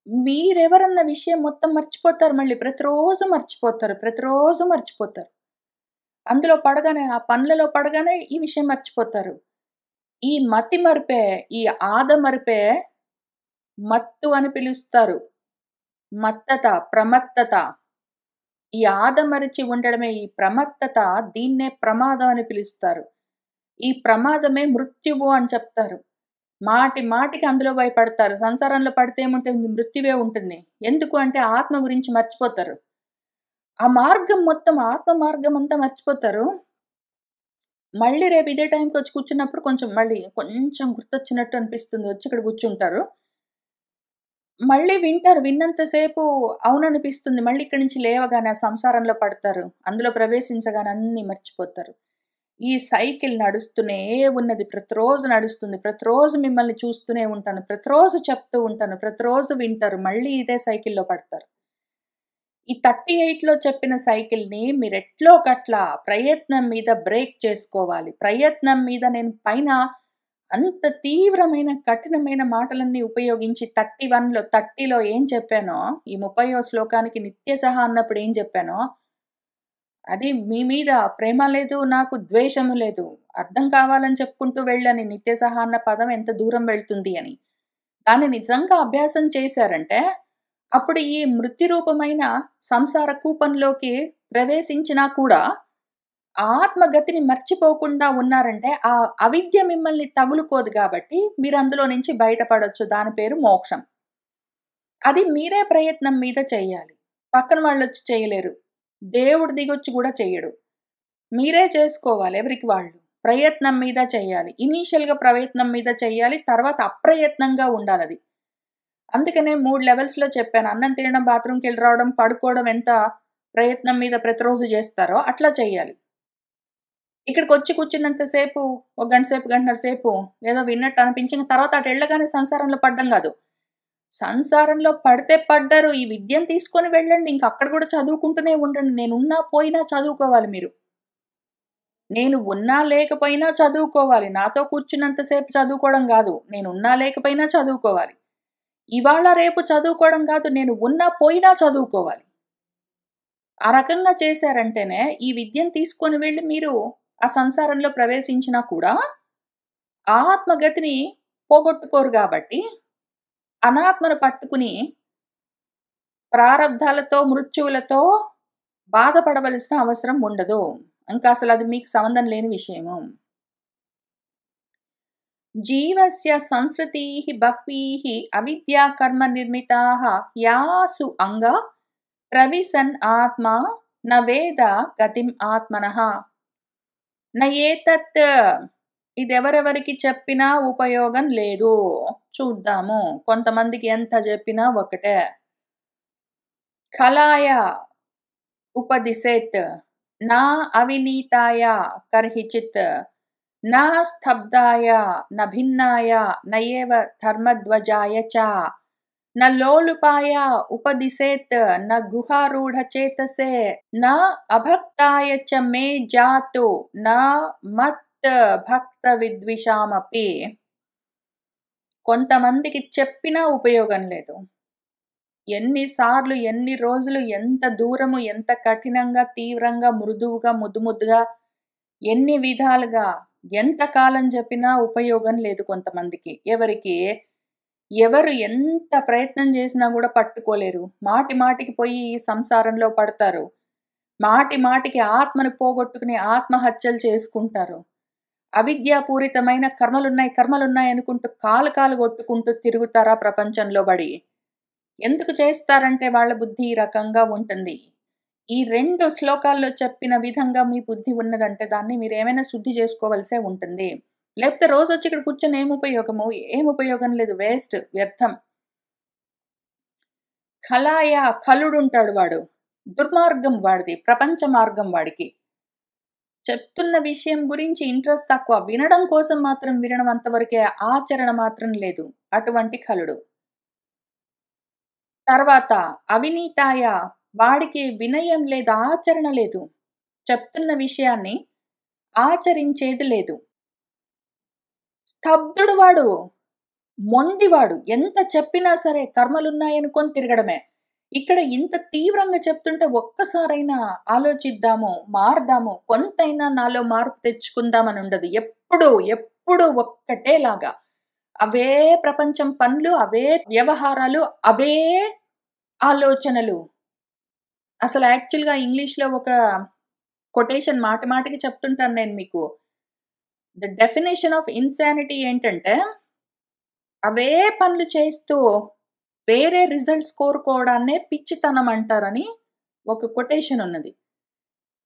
మీరెవరన్న విషయం మొత్తం మర్చిపోతారు మళ్ళీ. ప్రతిరోజు మర్చిపోతారు. ప్రతిరోజు మర్చిపోతారు. అందులో పడగానే, ఆ పనులలో పడగానే ఈ విషయం మర్చిపోతారు. ఈ మతిమరుపే, ఈ ఆదమరుపే మత్తు అని పిలుస్తారు. మత్తత, ప్రమత్తత. ఈ ఆదమరిచి ఉండడమే ఈ ప్రమత్తత దీన్నే ప్రమాదం అని పిలుస్తారు. ఈ ప్రమాదమే మృత్యువు అని చెప్తారు. మాటి మాటికి అందులో భయపడతారు. సంసారంలో పడితే ఏముంటుంది? మృత్యువే ఉంటుంది. ఎందుకు అంటే ఆత్మ గురించి మర్చిపోతారు. ఆ మార్గం మొత్తం ఆత్మ మార్గం అంతా మర్చిపోతారు. మళ్ళీ రేపు ఇదే టైంకొచ్చి కూర్చున్నప్పుడు కొంచెం గుర్తొచ్చినట్టు అనిపిస్తుంది. వచ్చి ఇక్కడ కూర్చుంటారు. మళ్ళీ వింటారు. విన్నంత సేపు అవుననిపిస్తుంది. మళ్ళీ ఇక్కడి నుంచి లేవగానే ఆ సంసారంలో పడతారు. అందులో ప్రవేశించగానే అన్నీ మర్చిపోతారు. ఈ సైకిల్ నడుస్తూనే ఉన్నది. ప్రతిరోజు నడుస్తుంది. ప్రతిరోజు మిమ్మల్ని చూస్తూనే ఉంటాను. ప్రతిరోజు చెప్తూ ఉంటాను. ప్రతిరోజు వింటారు. మళ్ళీ ఇదే సైకిల్‌లో పడతారు. ఈ 38లో చెప్పిన సైకిల్‌ని మీరెట్లో ఒకట్లా ప్రయత్నం మీద బ్రేక్ చేసుకోవాలి. ప్రయత్నం మీద నేను పైన అంత తీవ్రమైన, కఠినమైన మాటలన్నీ ఉపయోగించి 30లో ఏం చెప్పానో, ఈ 30వ శ్లోకానికి నిత్య సహా అన్నప్పుడు ఏం చెప్పానో, అది మీ మీద ప్రేమ లేదు, నాకు ద్వేషము లేదు. అర్థం కావాలని చెప్పుకుంటూ వెళ్ళని నిత్య సహా అన్న పదం ఎంత దూరం వెళ్తుంది అని. దాన్ని నిజంగా అభ్యాసం చేశారంటే, అప్పుడు ఈ మృత్యు రూపమైన సంసార కూపంలోకి ప్రవేశించినా కూడా, ఆత్మగతిని మర్చిపోకుండా ఉన్నారంటే, ఆ అవిద్య మిమ్మల్ని తగులుకోదు గాబట్టి, మీరందులో నుంచి బయటపడొచ్చు. దాని పేరు మోక్షం. అది మీరే ప్రయత్నం మీద చెయ్యాలి. పక్కన వాళ్ళొచ్చి చేయలేరు. దేవుడు దిగొచ్చి గూడా చెయ్యడు. మీరే చేసుకోవాలి ఎవరికి వాళ్ళు. ప్రయత్నం మీద చెయ్యాలి. ఇనీషియల్‌గా ప్రయత్నం మీద చెయ్యాలి. తర్వాత అప్రయత్నంగా ఉండాలది. అందుకనే 3 లెవెల్స్‌లో చెప్పాను. అన్నం తినడం, బాత్రూమ్‌కెళ్ళి రావడం, పడుకోవడం ఎంత ప్రయత్నం మీద ప్రతిరోజు జేస్తారో అట్లా చెయ్యాలి. ఇక్కడికొచ్చి కూర్చున్నంత సేపు, ఒక గంట సేపు, గంటన్నర సేపు ఏదో విన్నట్టు అనిపించి ఇంక తర్వాత అటెళ్ళగానే సంసారంలో పడ్డం గాదు. సంసారంలో పడితే పడ్డారు. ఈ విద్యను తీసుకొని వెళ్ళండి. ఇంక అక్కడ గూడా చదువుకుంటూనే ఉండండి. నేనున్నా, పోయినా చదువుకోవాలి మీరు. నేను ఉన్నా, లేకపోయినా చదువుకోవాలి. నాతో కూర్చున్నంత సేపు చదువుకోవడం గాదు. నేనున్నా, లేకపోయినా చదువుకోవాలి. ఇవాళ, రేపు చదువుకోవడం గాదు. నేను ఉన్నా, పోయినా చదువుకోవాలి. ఆ రకంగా చేశారంటేనే, ఈ విద్యను తీసుకొని వెళ్లి మీరు ఆ సంసారంలో ప్రవేశించినా కూడా, ఆత్మగతిని పోగొట్టుకోరు గాబట్టి, అనాత్మను పట్టుకుని ప్రారబ్ధాలతో, మృత్యువులతో బాధపడవలసిన అవసరం ఉండదు. ఇంకా అసలది మీకు సంబంధం లేని విషయము. జీవస్య సంస్కృతీః బహ్వీః అవిద్యాకర్మ నిర్మితాః యాసు అంగా ప్రవిశన్ ఆత్మా న వేద గతిం ఆత్మనః న ఏతత్. ఇదెవరెవరికి చెప్పినా ఉపయోగం లేదు. చూద్దాము. కొంతమందికి ఎంత చెప్పినా ఒకటే. ఖలాయ ఉపదిశేత్ నా అవినీతాయ కర్హిచిత్ నా స్తబ్దాయ న భిన్నాయ నయేవ ధర్మధ్వజాయ చ న లోలుపాయ ఉపదిశేత్ న గుహారూఢచేతసే న అభక్తాయ చ మే జాతు న మత్ భక్త విద్విషామపి. కొంతమందికి చెప్పినా ఉపయోగం లేదు. ఎన్నిసార్లు, ఎన్ని రోజులు, ఎంత దూరము, ఎంత కఠినంగా, తీవ్రంగా, మృదువుగా, ముద్దుగా, ఎన్ని విధాలుగా, ఎంత కాలం చెప్పినా ఉపయోగం లేదు కొంతమందికి. ఎవరు ఎంత ప్రయత్నం చేసినా కూడా పట్టుకోలేరు. మాటి మాటికి పోయి ఈ సంసారంలో పడతారు. మాటి మాటికి ఆత్మను పోగొట్టుకుని ఆత్మహత్యలు చేసుకుంటారు. అవిద్యాపూరితమైన కర్మలున్నాయి అనుకుంటూ కాలు కొట్టుకుంటూ తిరుగుతారా ప్రపంచంలో పడి. ఎందుకు చేస్తారంటే వాళ్ళ బుద్ధి ఈ రకంగా ఉంటుంది. ఈ 2 శ్లోకాల్లో చెప్పిన విధంగా మీ బుద్ధి ఉన్నదంటే దాన్ని మీరు ఏమైనా శుద్ధి చేసుకోవలసే ఉంటుంది. లేకపోతే రోజు వచ్చి ఇక్కడ కూర్చొని ఏం ఉపయోగం లేదు. వేస్ట్, వ్యర్థం. ఖలాయ ఖలుడుంటాడు వాడు. దుర్మార్గం వాడిది, ప్రపంచ మార్గం వాడికి. చెప్తున్న విషయం గురించి ఇంట్రెస్ట్ తక్కువ. వినడం కోసం మాత్రం వినడం అంతవరకే, ఆచరణ మాత్రం లేదు. అటువంటి ఖలుడు. తర్వాత అవినీతాయ వాడికి వినయం లేదు, ఆచరణ లేదు. చెప్తున్న విషయాన్ని ఆచరించేది లేదు. స్తబ్దుడు వాడు, మొండివాడు. ఎంత చెప్పినా సరే కర్మలున్నాయనుకొని తిరగడమే. ఇక్కడ ఇంత తీవ్రంగా చెప్తుంటే ఒక్కసారైనా ఆలోచిద్దాము, మారదాము, కొంతైనా నాలో మార్పు తెచ్చుకుందామని ఉండదు. ఎప్పుడు ఒక్కటేలాగా అవే ప్రపంచం పనులు, అవే వ్యవహారాలు, అవే ఆలోచనలు. అసలు యాక్చువల్గా ఇంగ్లీష్లో ఒక కొటేషన్ మాటికి చెప్తుంటాను నేను మీకు. ద డెఫినేషన్ ఆఫ్ ఇన్సానిటీ ఏంటంటే, అవే పనులు చేస్తూ వేరే రిజల్ట్స్ కోరుకోవడాన్నే పిచ్చితనం అంటారని ఒక కొటేషన్ ఉన్నది.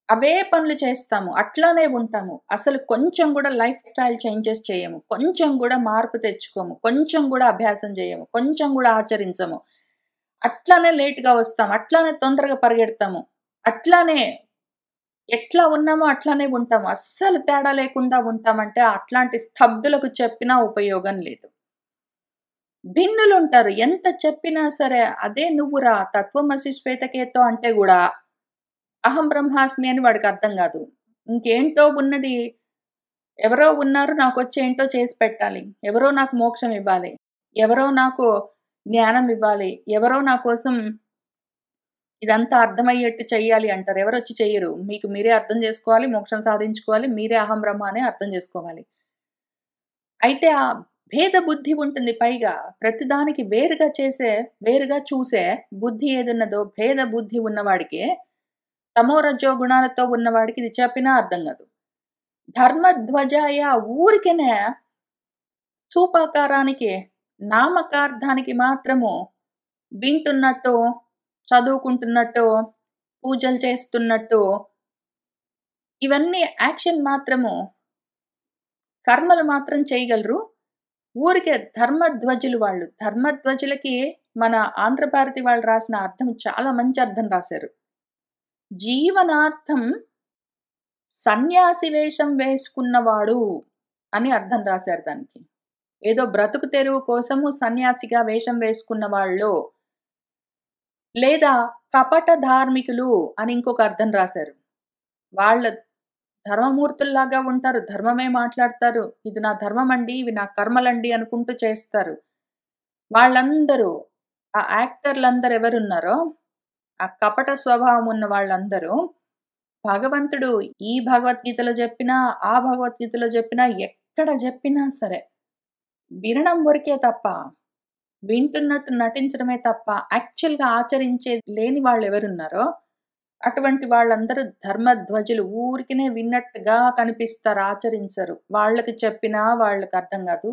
అవే పనులు చేస్తాము, అట్లానే ఉంటాము. అసలు కొంచెం కూడా లైఫ్ స్టైల్ చేంజెస్ చేయము, కొంచెం కూడా మార్పు తెచ్చుకోము, కొంచెం కూడా అభ్యాసం చేయము, కొంచెం కూడా ఆచరించము. అట్లానే లేట్గా వస్తాము, అట్లానే తొందరగా పరిగెడతాము, అట్లానే ఎట్లా ఉన్నామో అట్లానే ఉంటాము. అస్సలు తేడా లేకుండా ఉంటామంటే అట్లాంటి స్తబ్దులకు చెప్పినా ఉపయోగం లేదు. భిన్నులుంటారు. ఎంత చెప్పినా సరే అదే నువ్వురా తత్వమసి శ్వేతకేతో అంటే కూడా అహం బ్రహ్మాస్మి అని వాడికి అర్థం కాదు. ఇంకేంటో ఉన్నది, ఎవరో ఉన్నారు నాకొచ్చి ఏంటో చేసి పెట్టాలి, ఎవరో నాకు మోక్షం ఇవ్వాలి, ఎవరో నాకు జ్ఞానం ఇవ్వాలి, ఎవరో నా కోసం ఇదంతా అర్థమయ్యేట్టు చెయ్యాలి అంటారు. ఎవరొచ్చి చెయ్యరు. మీకు మీరే అర్థం చేసుకోవాలి, మోక్షం సాధించుకోవాలి, మీరే అహం బ్రహ్మ అని అర్థం చేసుకోవాలి. అయితే ఆ భేద బుద్ధి ఉంటుంది. పైగా ప్రతిదానికి వేరుగా చూసే బుద్ధి ఏదున్నదో, భేద బుద్ధి ఉన్నవాడికి, తమో రజో గుణాలతో ఉన్నవాడికి ఇది చెప్పినా అర్థం కాదు. ధర్మధ్వజాయ ఊరికేనే చూపాకారానికి, నామకార్థానికి మాత్రము వింటున్నట్టు, చదువుకుంటున్నట్టు, పూజలు చేస్తున్నట్టు, ఇవన్నీ యాక్షన్ మాత్రము, కర్మలు మాత్రం చేయగలరు. ఊరికే ధర్మధ్వజులు వాళ్ళు. ధర్మధ్వజులకి మన ఆంధ్రభారతి వాళ్ళు రాసిన అర్థం చాలా మంచి అర్థం రాశారు. జీవనార్థం సన్యాసి వేషం వేసుకున్నవాడు అని అర్థం రాశారు దానికి. ఏదో బ్రతుకు తెరువు కోసము సన్యాసిగా వేషం వేసుకున్న వాళ్ళు, లేదా కపట ధార్మికులు అని ఇంకొక అర్థం రాశారు. వాళ్ళ ధర్మమూర్తుల్లాగా ఉంటారు, ధర్మమే మాట్లాడతారు, ఇది నా ధర్మం అండి, ఇవి నా కర్మలండి అనుకుంటూ చేస్తారు. వాళ్ళందరూ, ఆ యాక్టర్లందరూ ఎవరున్నారో, ఆ కపట స్వభావం ఉన్న వాళ్ళందరూ భగవంతుడు ఈ భగవద్గీతలో చెప్పినా, ఆ భగవద్గీతలో చెప్పినా, ఎక్కడ చెప్పినా సరే వినడం వరకే తప్ప, వింటున్నట్టు నటించడమే తప్ప యాక్చువల్గా ఆచరించే లేని వాళ్ళు ఎవరున్నారో అటువంటి వాళ్ళందరూ ధర్మధ్వజులు. ఊరికినే విన్నట్టుగా కనిపిస్తారు, ఆచరించరు. వాళ్ళకి చెప్పినా వాళ్ళకి అర్థం కాదు,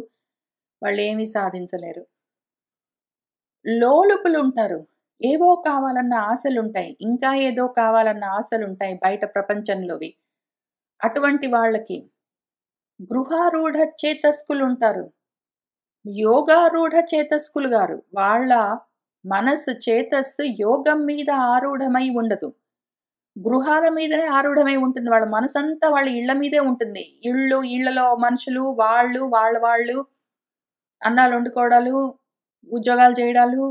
వాళ్ళు ఏమీ సాధించలేరు. లోలుపులు ఉంటారు. ఏవో కావాలన్న ఆశలుంటాయి. ఇంకా ఏదో కావాలన్న ఆశలుంటాయి బయట ప్రపంచంలోవి. అటువంటి వాళ్ళకి గృహారూఢ చేతస్కులుంటారు. యోగారూఢ చేతస్కులు గారు. వాళ్ళ మనస్సు చేతస్సు యోగం మీద ఆరూఢమై ఉండదు. గృహాల మీదనే ఆరూఢమై ఉంటుంది. వాళ్ళ మనసంతా వాళ్ళ ఇళ్ళ మీదే ఉంటుంది. ఇళ్ళలో మనుషులు, వాళ్ళు అన్నాలొండుకోవడాలు, ఉద్యోగాలు చేయడాలు,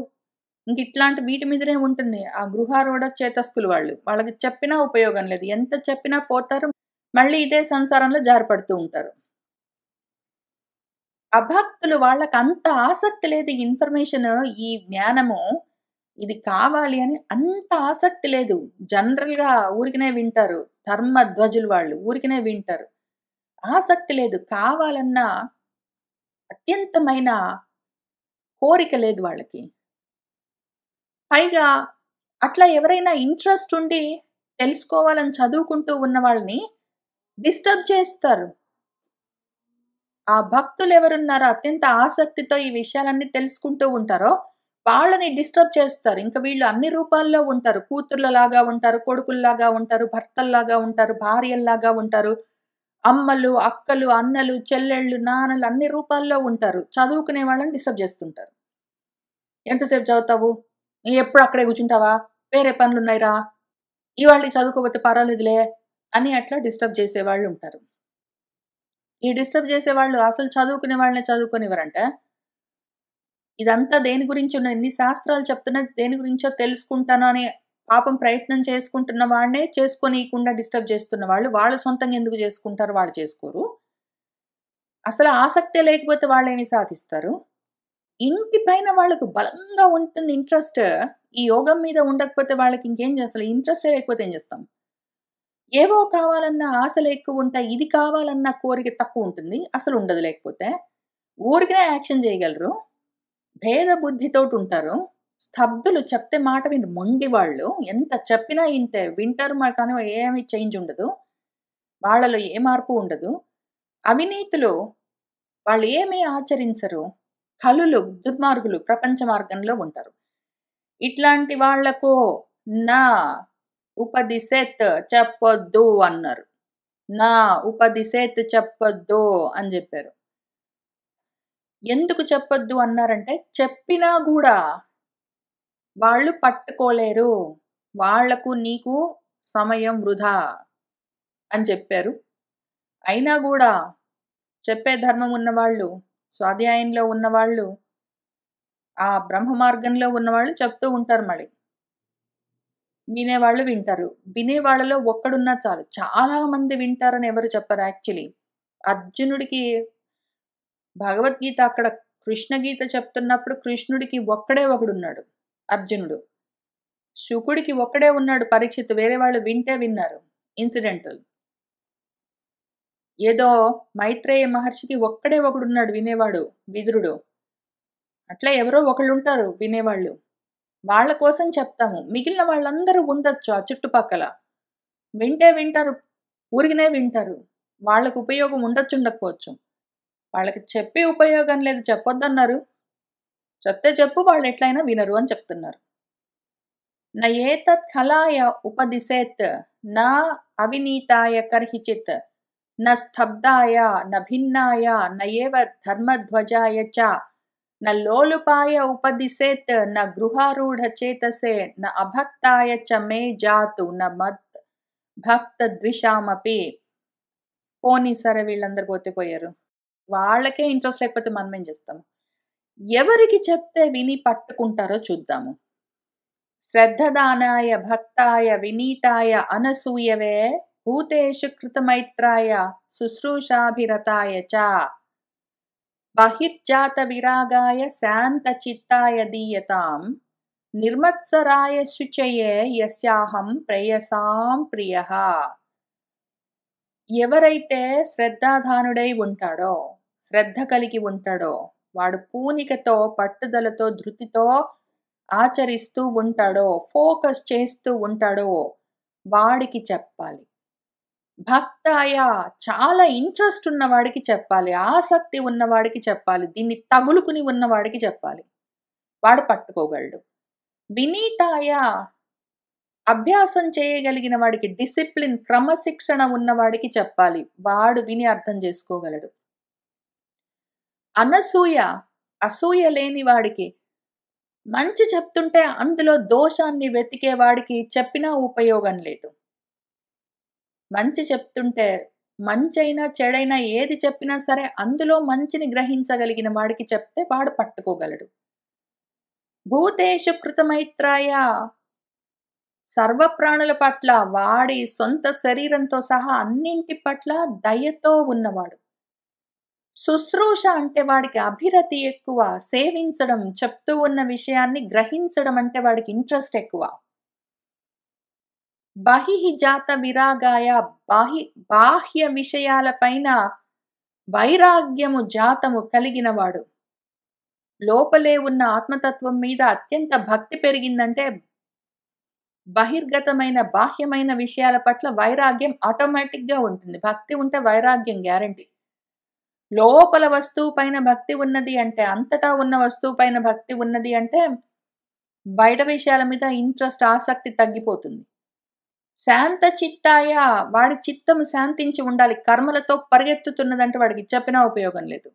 ఇంకిట్లాంటి వీటి మీదనే ఉంటుంది. ఆ గృహారూఢ చేతస్కులు వాళ్ళు. వాళ్ళకి చెప్పినా ఉపయోగం లేదు. ఎంత చెప్పినా పోతారు. మళ్ళీ ఇదే సంసారంలో జారిపడుతూ ఉంటారు. అభక్తులు వాళ్ళకంత ఆసక్తి లేదు ఈ ఇన్ఫర్మేషను, ఈ జ్ఞానము, ఇది కావాలి అని అంత ఆసక్తి లేదు. జనరల్‌గా ఊరికనే వింటారు. ధర్మధ్వజులు వాళ్ళు. ఊరికనే వింటారు. ఆసక్తి లేదు. కావాలన్న అత్యంతమైన కోరిక లేదు వాళ్ళకి. పైగా అట్లా ఎవరైనా ఇంట్రెస్ట్ ఉండి తెలుసుకోవాలని చదువుకుంటూ ఉన్న వాళ్ళని డిస్టర్బ్ చేస్తారు. ఆ భక్తులెవరున్నారో అత్యంత ఆసక్తితో ఈ విషయాలన్నీ తెలుసుకుంటూ ఉంటారో, వాళ్ళని డిస్టర్బ్ చేస్తారు. ఇంక వీళ్ళు అన్ని రూపాల్లో ఉంటారు. కూతుర్లలాగా ఉంటారు, కొడుకుల్లాగా ఉంటారు, భర్తల్లాగా ఉంటారు, భార్యల్లాగా ఉంటారు. అమ్మలు, అక్కలు, అన్నలు, చెల్లెళ్ళు, నాన్నలు అన్ని రూపాల్లో ఉంటారు. చదువుకునే వాళ్ళని డిస్టర్బ్ చేస్తుంటారు. ఎంతసేపు చదువుతావు? ఎప్పుడు అక్కడే కూర్చుంటావా? వేరే పనులున్నాయి రా! ఇవాళ చదువుకోకపోతే పర్వాలేదులే అని అట్లా డిస్టర్బ్ చేసేవాళ్ళుంటారు. ఈ డిస్టర్బ్ చేసేవాళ్ళు అసలు చదువుకునే వాళ్ళనే చదువుకోనివ్వరంట. ఇదంతా దేని గురించున్న ఇన్ని శాస్త్రాలు చెప్తున్నది దేని గురించో తెలుసుకుంటాను అని పాపం ప్రయత్నం చేసుకుంటున్న వాడినే చేసుకోనీయకుండా డిస్టర్బ్ చేస్తున్న వాళ్ళు, వాళ్ళు సొంతంగా ఎందుకు చేసుకుంటారు? వాళ్ళు చేసుకోరు. అసలు ఆసక్తే లేకపోతే వాళ్ళేమి సాధిస్తారు? ఇంటి పైన వాళ్ళకు బలంగా ఉంటుంది ఇంట్రెస్ట్. ఈ యోగం మీద ఉండకపోతే వాళ్ళకి ఇంకేం అసలు ఇంట్రెస్టే లేకపోతే ఏం చేస్తాం? ఏవో కావాలన్న ఆశలెక్కువుంటాయి. ఇది కావాలన్న కోరిక తక్కువుంటుంది. అసలుండదు లేకపోతే. ఊరికనే యాక్షన్ చేయగలరు. భేద బుద్ధితోటుంటారు. స్తబ్దులు చెప్తే మాట వినరు. మొండివాళ్ళు. ఎంత చెప్పినా ఇంతే. వింటారు కానీ ఏమి చేంజ్ ఉండదు. వాళ్ళలో ఏ మార్పు ఉండదు. అవినీతులు వాళ్ళు ఏమీ ఆచరించరు. కలులు, దుర్మార్గులు ప్రపంచ మార్గంలో ఉంటారు. ఇట్లాంటి వాళ్ళకు నా ఉపదిశత్ చెప్పొద్దు అన్నారు. నా ఉపదిశత్ చెప్పొద్దు అని జెప్పారు. ఎందుకు చెప్పొద్దు అన్నారంటే, చెప్పినా గూడా వాళ్ళు పట్టుకోలేరు. వాళ్లకు నీకు సమయం వృధా అని చెప్పారు. అయినా గూడా చెప్పే ధర్మం ఉన్నవాళ్ళు, స్వాధ్యాయంలో ఉన్నవాళ్ళు, ఆ బ్రహ్మ మార్గంలో ఉన్నవాళ్ళు చెప్తూ ఉంటారు మళ్ళీ. వినేవాళ్ళు వింటారు. వినేవాళ్ళలో ఒక్కడున్నా చాలు. చాలా మంది వింటారని ఎవరు చెప్పరు యాక్చువల్లీ. అర్జునుడికి భగవద్గీత అక్కడ కృష్ణ గీత చెప్తున్నప్పుడు కృష్ణుడికి ఒక్కడే ఒకడున్నాడు అర్జునుడు. శుకుడికి ఒక్కడే ఉన్నాడు పరీక్షిత్. వేరే వాళ్ళు వింటే విన్నారు. ఇన్సిడెంటల్. ఏదో మైత్రేయ మహర్షికి ఒక్కడే ఒకడున్నాడు వినేవాడు విదురుడు. అట్లా ఎవరో ఒకళ్ళుంటారు వినేవాళ్ళు. వాళ్ళ కోసం చెప్తాము. మిగిలిన వాళ్ళందరూ ఉండొచ్చు ఆ చుట్టుపక్కల. వింటే వింటారు. ఊరికనే వింటారు. వాళ్ళకు ఉపయోగం ఉండొచ్చు, ఉండకపోవచ్చు. వాళ్ళకి చెప్పే ఉపయోగం లేదు చెప్పొద్దన్నారు. చెప్తే చెప్పు వాళ్ళెట్లయినా వినరు అని చెప్తున్నారు. న ఏతత్ ఖలాయ ఉపదిశేత్ న అవినీతాయ కర్హిచిత్ న స్తబ్దాయ న భిన్నాయ న ఏవ ధర్మధ్వజాయ చ న లోలుపాయ ఉపదిశేత్ న గృహారూఢ చేతసే న అభక్తాయ చ మే జాతు న మద్ భక్త ద్విషామపి. పోనీ సరే వీళ్ళందరూ పోతే పోయారు. వాళ్ళకే ఇంట్రెస్ట్ లేకపోతే మనమేం చేస్తాం? ఎవరికి చెప్తే విని పట్టుకుంటారో చూద్దాము. శ్రద్ధదానాయ భక్తాయ వినీతాయ అనసూయవే భూతేషు కృతమైత్రాయ శుశ్రూషాభిరతాయ చ బహిర్జాత విరాగాయ శాంత చిత్తాయ దీయతాం నిర్మత్సరాయ శుచయే యస్యాహం ప్రేయసాం ప్రియః. ఎవరైతే శ్రద్ధాధానుడై ఉంటాడో, శ్రద్ధ కలిగి ఉంటాడో, వాడు పూనికతో, పట్టుదలతో, ధృతితో ఆచరిస్తూ ఉంటాడో, ఫోకస్ చేస్తూ ఉంటాడో వాడికి చెప్పాలి. భక్తాయ చాలా ఇంట్రెస్ట్ ఉన్నవాడికి చెప్పాలి. ఆసక్తి ఉన్నవాడికి చెప్పాలి. దీన్ని తగులుకుని ఉన్నవాడికి చెప్పాలి. వాడు పట్టుకోగలడు. వినీతాయ అభ్యాసం చేయగలిగిన వాడికి, డిసిప్లిన్ క్రమశిక్షణ ఉన్నవాడికి చెప్పాలి, వాడు విని అర్థం చేసుకోగలడు. అనసూయ అసూయ లేని వాడికి, మంచి చెప్తుంటే అందులో దోషాన్ని వెతికే వాడికి చెప్పినా ఉపయోగం లేదు. మంచి చెప్తుంటే మంచైనా చెడైనా ఏది చెప్పినా సరే అందులో మంచిని గ్రహించగలిగిన వాడికి చెప్తే వాడు పట్టుకోగలడు. భూతేషు కృతమైత్రాయ సర్వప్రాణుల పట్ల, వాడి సొంత శరీరంతో సహా అన్నింటి పట్ల దయతో ఉన్నవాడు. శుశ్రూష అంటే వాడికి అభిరతి ఎక్కువ, సేవించడం, చెప్తూ ఉన్న విషయాన్ని గ్రహించడం అంటే వాడికి ఇంట్రెస్ట్ ఎక్కువ. బహిః జాత విరాగాయ బాహ్య విషయాలపైన వైరాగ్యము జాతము కలిగినవాడు. లోపలే ఉన్న ఆత్మతత్వం మీద అత్యంత భక్తి పెరిగిందంటే బహిర్గతమైన బాహ్యమైన విషయాల పట్ల వైరాగ్యం ఆటోమేటిక్గా ఉంటుంది. భక్తి ఉంటే వైరాగ్యం గ్యారంటీ. లోపల వస్తువు పైన భక్తి ఉన్నది అంటే, అంతటా ఉన్న వస్తువు పైన భక్తి ఉన్నది అంటే బయట విషయాల మీద ఇంట్రెస్ట్, ఆసక్తి తగ్గిపోతుంది. శాంత చిత్తాయ వాడి చిత్తం శాంతించి ఉండాలి. కర్మలతో పరిగెత్తుతున్నదంటే వాడికి చెప్పినా ఉపయోగం లేదు.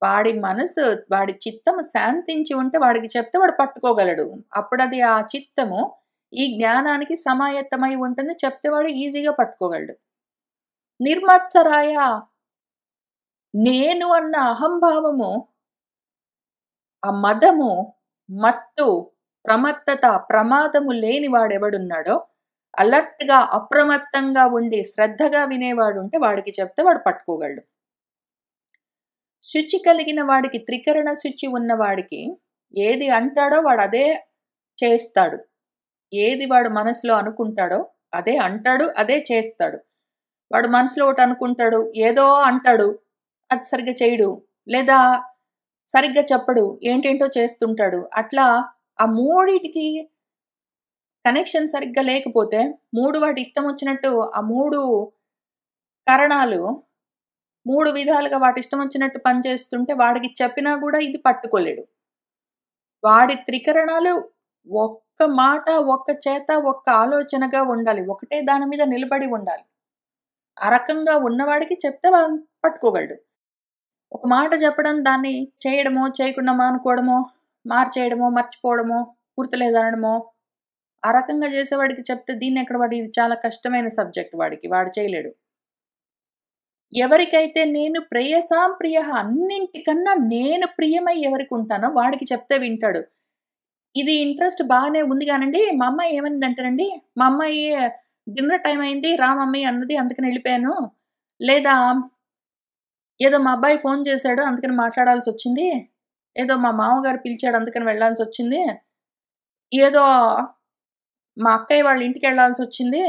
వాడి మనసు, వాడి చిత్తము శాంతించి ఉంటే వాడికి చెప్తే వాడు పట్టుకోగలడు. అప్పుడు అది ఆ చిత్తము ఈ జ్ఞానానికి సమాయత్తమై ఉంటుంది. చెప్తే వాడు ఈజీగా పట్టుకోగలడు. నిర్మత్సరాయ నేను అన్న అహంభావము, ఆ మదము, మత్తు, ప్రమత్తత, ప్రమాదము లేని వాడెవడున్నాడో, అలర్ట్గా అప్రమత్తంగా ఉండి శ్రద్ధగా వినేవాడుంటే వాడికి చెప్తే వాడు పట్టుకోగలడు. శుచి కలిగిన వాడికి, త్రికరణ శుచి ఉన్నవాడికి ఏది అంటాడో వాడు అదే చేస్తాడు. ఏది వాడు మనసులో అనుకుంటాడో అదే అంటాడు, అదే చేస్తాడు. వాడు మనసులో ఒకటి అనుకుంటాడు, ఏదో అంటాడు, అది సరిగ్గా చేయడు, లేదా సరిగ్గా చెప్పడు, ఏంటేంటో చేస్తుంటాడు. అట్లా ఆ మూడిటికి కనెక్షన్ సరిగ్గా లేకపోతే, వాటి ఇష్టం వచ్చినట్టు ఆ 3 కరణాలు 3 విధాలుగా వాటి ఇష్టం వచ్చినట్టు పనిచేస్తుంటే వాడికి చెప్పినా కూడా ఇది పట్టుకోలేడు. వాడి త్రికరణాలు ఒక్క మాట, ఒక్క చేత, ఒక్క ఆలోచనగా ఉండాలి. ఒకటే దాని మీద నిలబడి ఉండాలి. ఆ రకంగా ఉన్నవాడికి చెప్తే పట్టుకోగలడు. ఒక మాట చెప్పడం, దాన్ని చేయడమో, చేయకుండా మానుకోవడమో, మార్చేయడమో, మర్చిపోవడమో, గుర్తులేదనడమో, ఆ రకంగా చేసేవాడికి చెప్తే ఇది చాలా కష్టమైన సబ్జెక్ట్ వాడు చేయలేడు. ఎవరికైతే నేను ప్రేయసాం ప్రియ, అన్నింటికన్నా నేను ప్రియమై ఎవరికి ఉంటానో వాడికి చెప్తే వింటాడు. ఇది ఇంట్రెస్ట్ బాగానే ఉంది కానండి, మా అమ్మాయి ఏమైందంటేనండి, మా అమ్మాయి డిన్నర్ టైం అయింది రా మమ్మీ అన్నది, అందుకని వెళ్ళిపోయాను. లేదా ఏదో మా అబ్బాయి ఫోన్ చేశాడు అందుకని మాట్లాడాల్సి వచ్చింది. ఏదో మా మామగారు పిలిచాడు అందుకని వెళ్ళాల్సి వచ్చింది. ఏదో మా అక్కయ్య వాళ్ళ ఇంటికి వెళ్ళాల్సి వచ్చింది.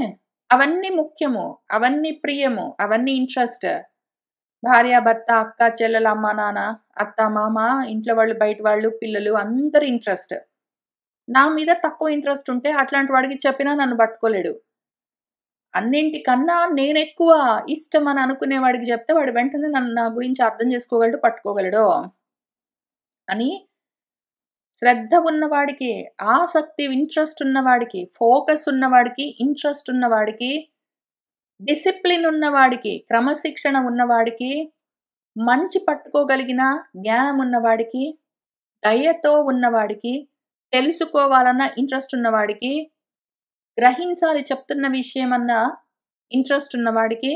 అవన్నీ ముఖ్యము, అవన్నీ ప్రియము, అవన్నీ ఇంట్రెస్ట్. భార్య, భర్త, అక్క, చెల్లెలు, అమ్మ, నాన్న, అత్త, మామ, ఇంట్లో వాళ్ళు, బయట వాళ్ళు, పిల్లలు అందరి ఇంట్రెస్ట్. నా మీద తక్కువ ఇంట్రెస్ట్ ఉంటే అట్లాంటి వాడికి చెప్పినా నన్ను పట్టుకోలేడు. అన్నింటికన్నా నేనెక్కువ ఇష్టం అని అనుకునేవాడికి చెప్తే వాడు వెంటనే నా గురించి అర్థం చేసుకోగలడు, పట్టుకోగలడు అని. శ్రద్ధ ఉన్నవాడికి, ఆసక్తి, ఇంట్రెస్ట్ ఉన్నవాడికి, ఫోకస్ ఉన్నవాడికి, ఇంట్రెస్ట్ ఉన్నవాడికి, డిసిప్లిన్ ఉన్నవాడికి, క్రమశిక్షణ ఉన్నవాడికి, మంచి పట్టుకోగలిగిన జ్ఞానం ఉన్నవాడికి, దయతో ఉన్నవాడికి, తెలుసుకోవాలన్న ఇంట్రెస్ట్ ఉన్నవాడికి, గ్రహించాలి చెప్తున్న విషయమన్న ఇంట్రెస్ట్ ఉన్నవాడికి,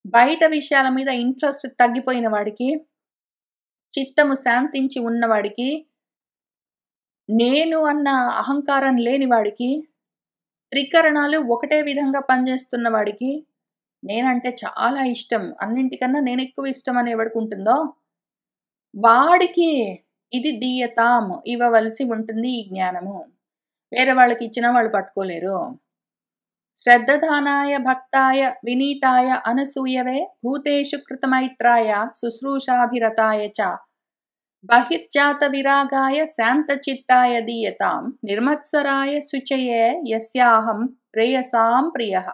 బయట విషయాల మీద ఇంట్రెస్ట్ తగ్గిపోయిన వాడికి, చిత్తము శాంతించి ఉన్నవాడికి, నేను అన్న అహంకారం లేని వాడికి, త్రికరణాలు ఒకటే విధంగా పనిచేస్తున్న వాడికి, నేనంటే చాలా ఇష్టం, అన్నింటికన్నా నేను ఎక్కువ ఇష్టం అని ఎవడికి ఉంటుందో వాడికి ఇది దీయతాం, ఇవ్వవలసి ఉంటుంది ఈ జ్ఞానము. వేరే వాళ్ళకి ఇచ్చినా వాళ్ళు పట్టుకోలేరు. శ్రద్ధదానాయ భక్తాయ వినీతాయ అనసూయవే భూతేషు కృతమైత్రాయ శుశ్రూషాభిరతాయ చ బహిర్జాత విరాగాయ శాంతచిత్తాయ దీయతాం నిర్మత్సరాయ శుచయే యస్యాహం ప్రేయసాం ప్రియః.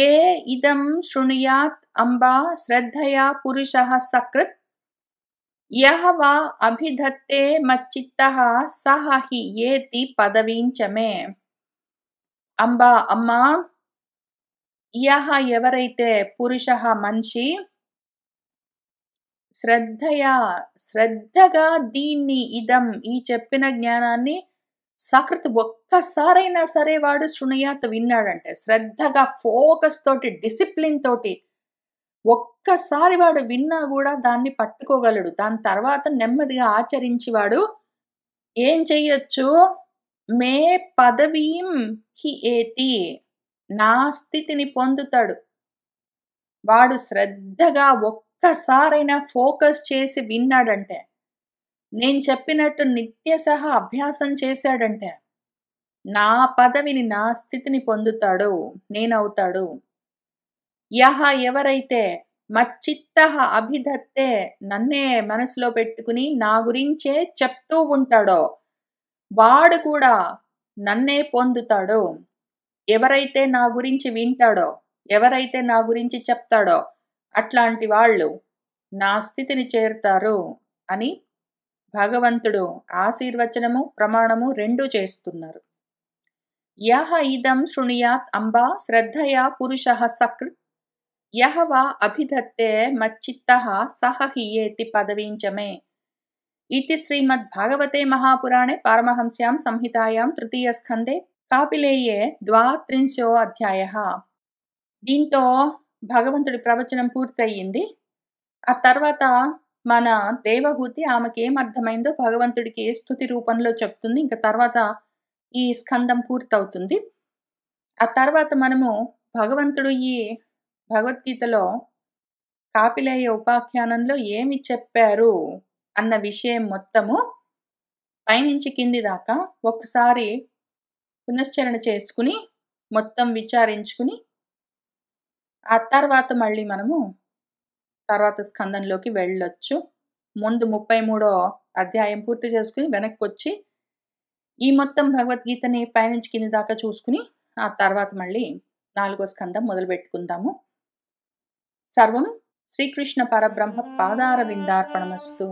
ఏ ఇదం శృణుయాత్ అంబా శ్రద్ధయా పురుషః సకృత్ యః వా అభిధత్తే మచ్చిత్తః సహ హి ఏతి పదవీంచమే. అంబా అమ్మా, యః ఎవరైతే పురుషః మనిషి శ్రద్ధగా దీన్ని ఈ చెప్పిన జ్ఞానాన్ని సకృత్ ఒక్కసారైనా సరే వాడు శృణుయాత్ విన్నాడంటే, శ్రద్ధగా ఫోకస్ తోటి డిసిప్లిన్ తోటి ఒక్కసారి వాడు విన్నా కూడా దాన్ని పట్టుకోగలడు. దాని తర్వాత నెమ్మదిగా ఆచరించి వాడు ఏం చెయ్యొచ్చు? మే పదవీం హి ఏతి, నా స్థితిని పొందుతాడు. వాడు శ్రద్ధగా ఒక్కసారైనా ఫోకస్ చేసి విన్నాడంటే, నేను చెప్పినట్టు నిత్య సహా అభ్యాసం చేశాడంటే, నా పదవిని నా స్థితిని పొందుతాడు, నేనవుతాడు. యః ఎవరైతే మచ్చిత్తః అభిధత్తే, నన్నే మనసులో పెట్టుకుని నా గురించే చెప్తూ ఉంటాడో వాడు కూడా నన్నే పొందుతాడు. ఎవరైతే నా గురించి వింటాడో, ఎవరైతే నా గురించి చెప్తాడో అట్లాంటి వాళ్ళు నా స్థితిని చేరుతారు అని భగవంతుడు ఆశీర్వచనము ప్రమాణము రెండూ చేస్తున్నారు. యః ఇదం శృణుయాత్ అంబా శ్రద్ధయా పురుషః సకృత్ యః వా అభిధత్తే మచ్చిత్తః సహ హి ఏతి పదవీంచమే. इति श्रीमद्भागवते महापुराणे पारमहंस्यां संहितायां तृतीयस्कन्धे కాపిలేయే 32వ అధ్యాయః. దీంతో భగవంతుడి ప్రవచనం పూర్తయింది. ఆ తర్వాత మన దేవహూతి ఆమెకి ఏం అర్థమైందో భగవంతుడికి ఏ స్తుతి రూపంలో చెప్తుంది. ఇంకా తర్వాత ఈ స్కందం పూర్తవుతుంది. ఆ తర్వాత మనము భగవంతుడు ఈ భగవద్గీతలో కాపిలేయ ఉపాఖ్యానంలో ఏమి చెప్పారు అన్న విషయం మొత్తము పైనుంచి కింది దాకా ఒకసారి పునశ్చరణ చేసుకుని మొత్తం విచారించుకుని ఆ తర్వాత మళ్ళీ మనము తర్వాత స్కందంలోకి వెళ్ళొచ్చు. ముందు 33వ అధ్యాయం పూర్తి చేసుకుని వెనక్కి వచ్చి ఈ మొత్తం భగవద్గీతని పైనుంచి కింది దాకా చూసుకుని ఆ తర్వాత మళ్ళీ 4వ స్కందం మొదలు పెట్టుకుందాము. సర్వం శ్రీకృష్ణ పరబ్రహ్మ పాదార విందార్పణమస్తు.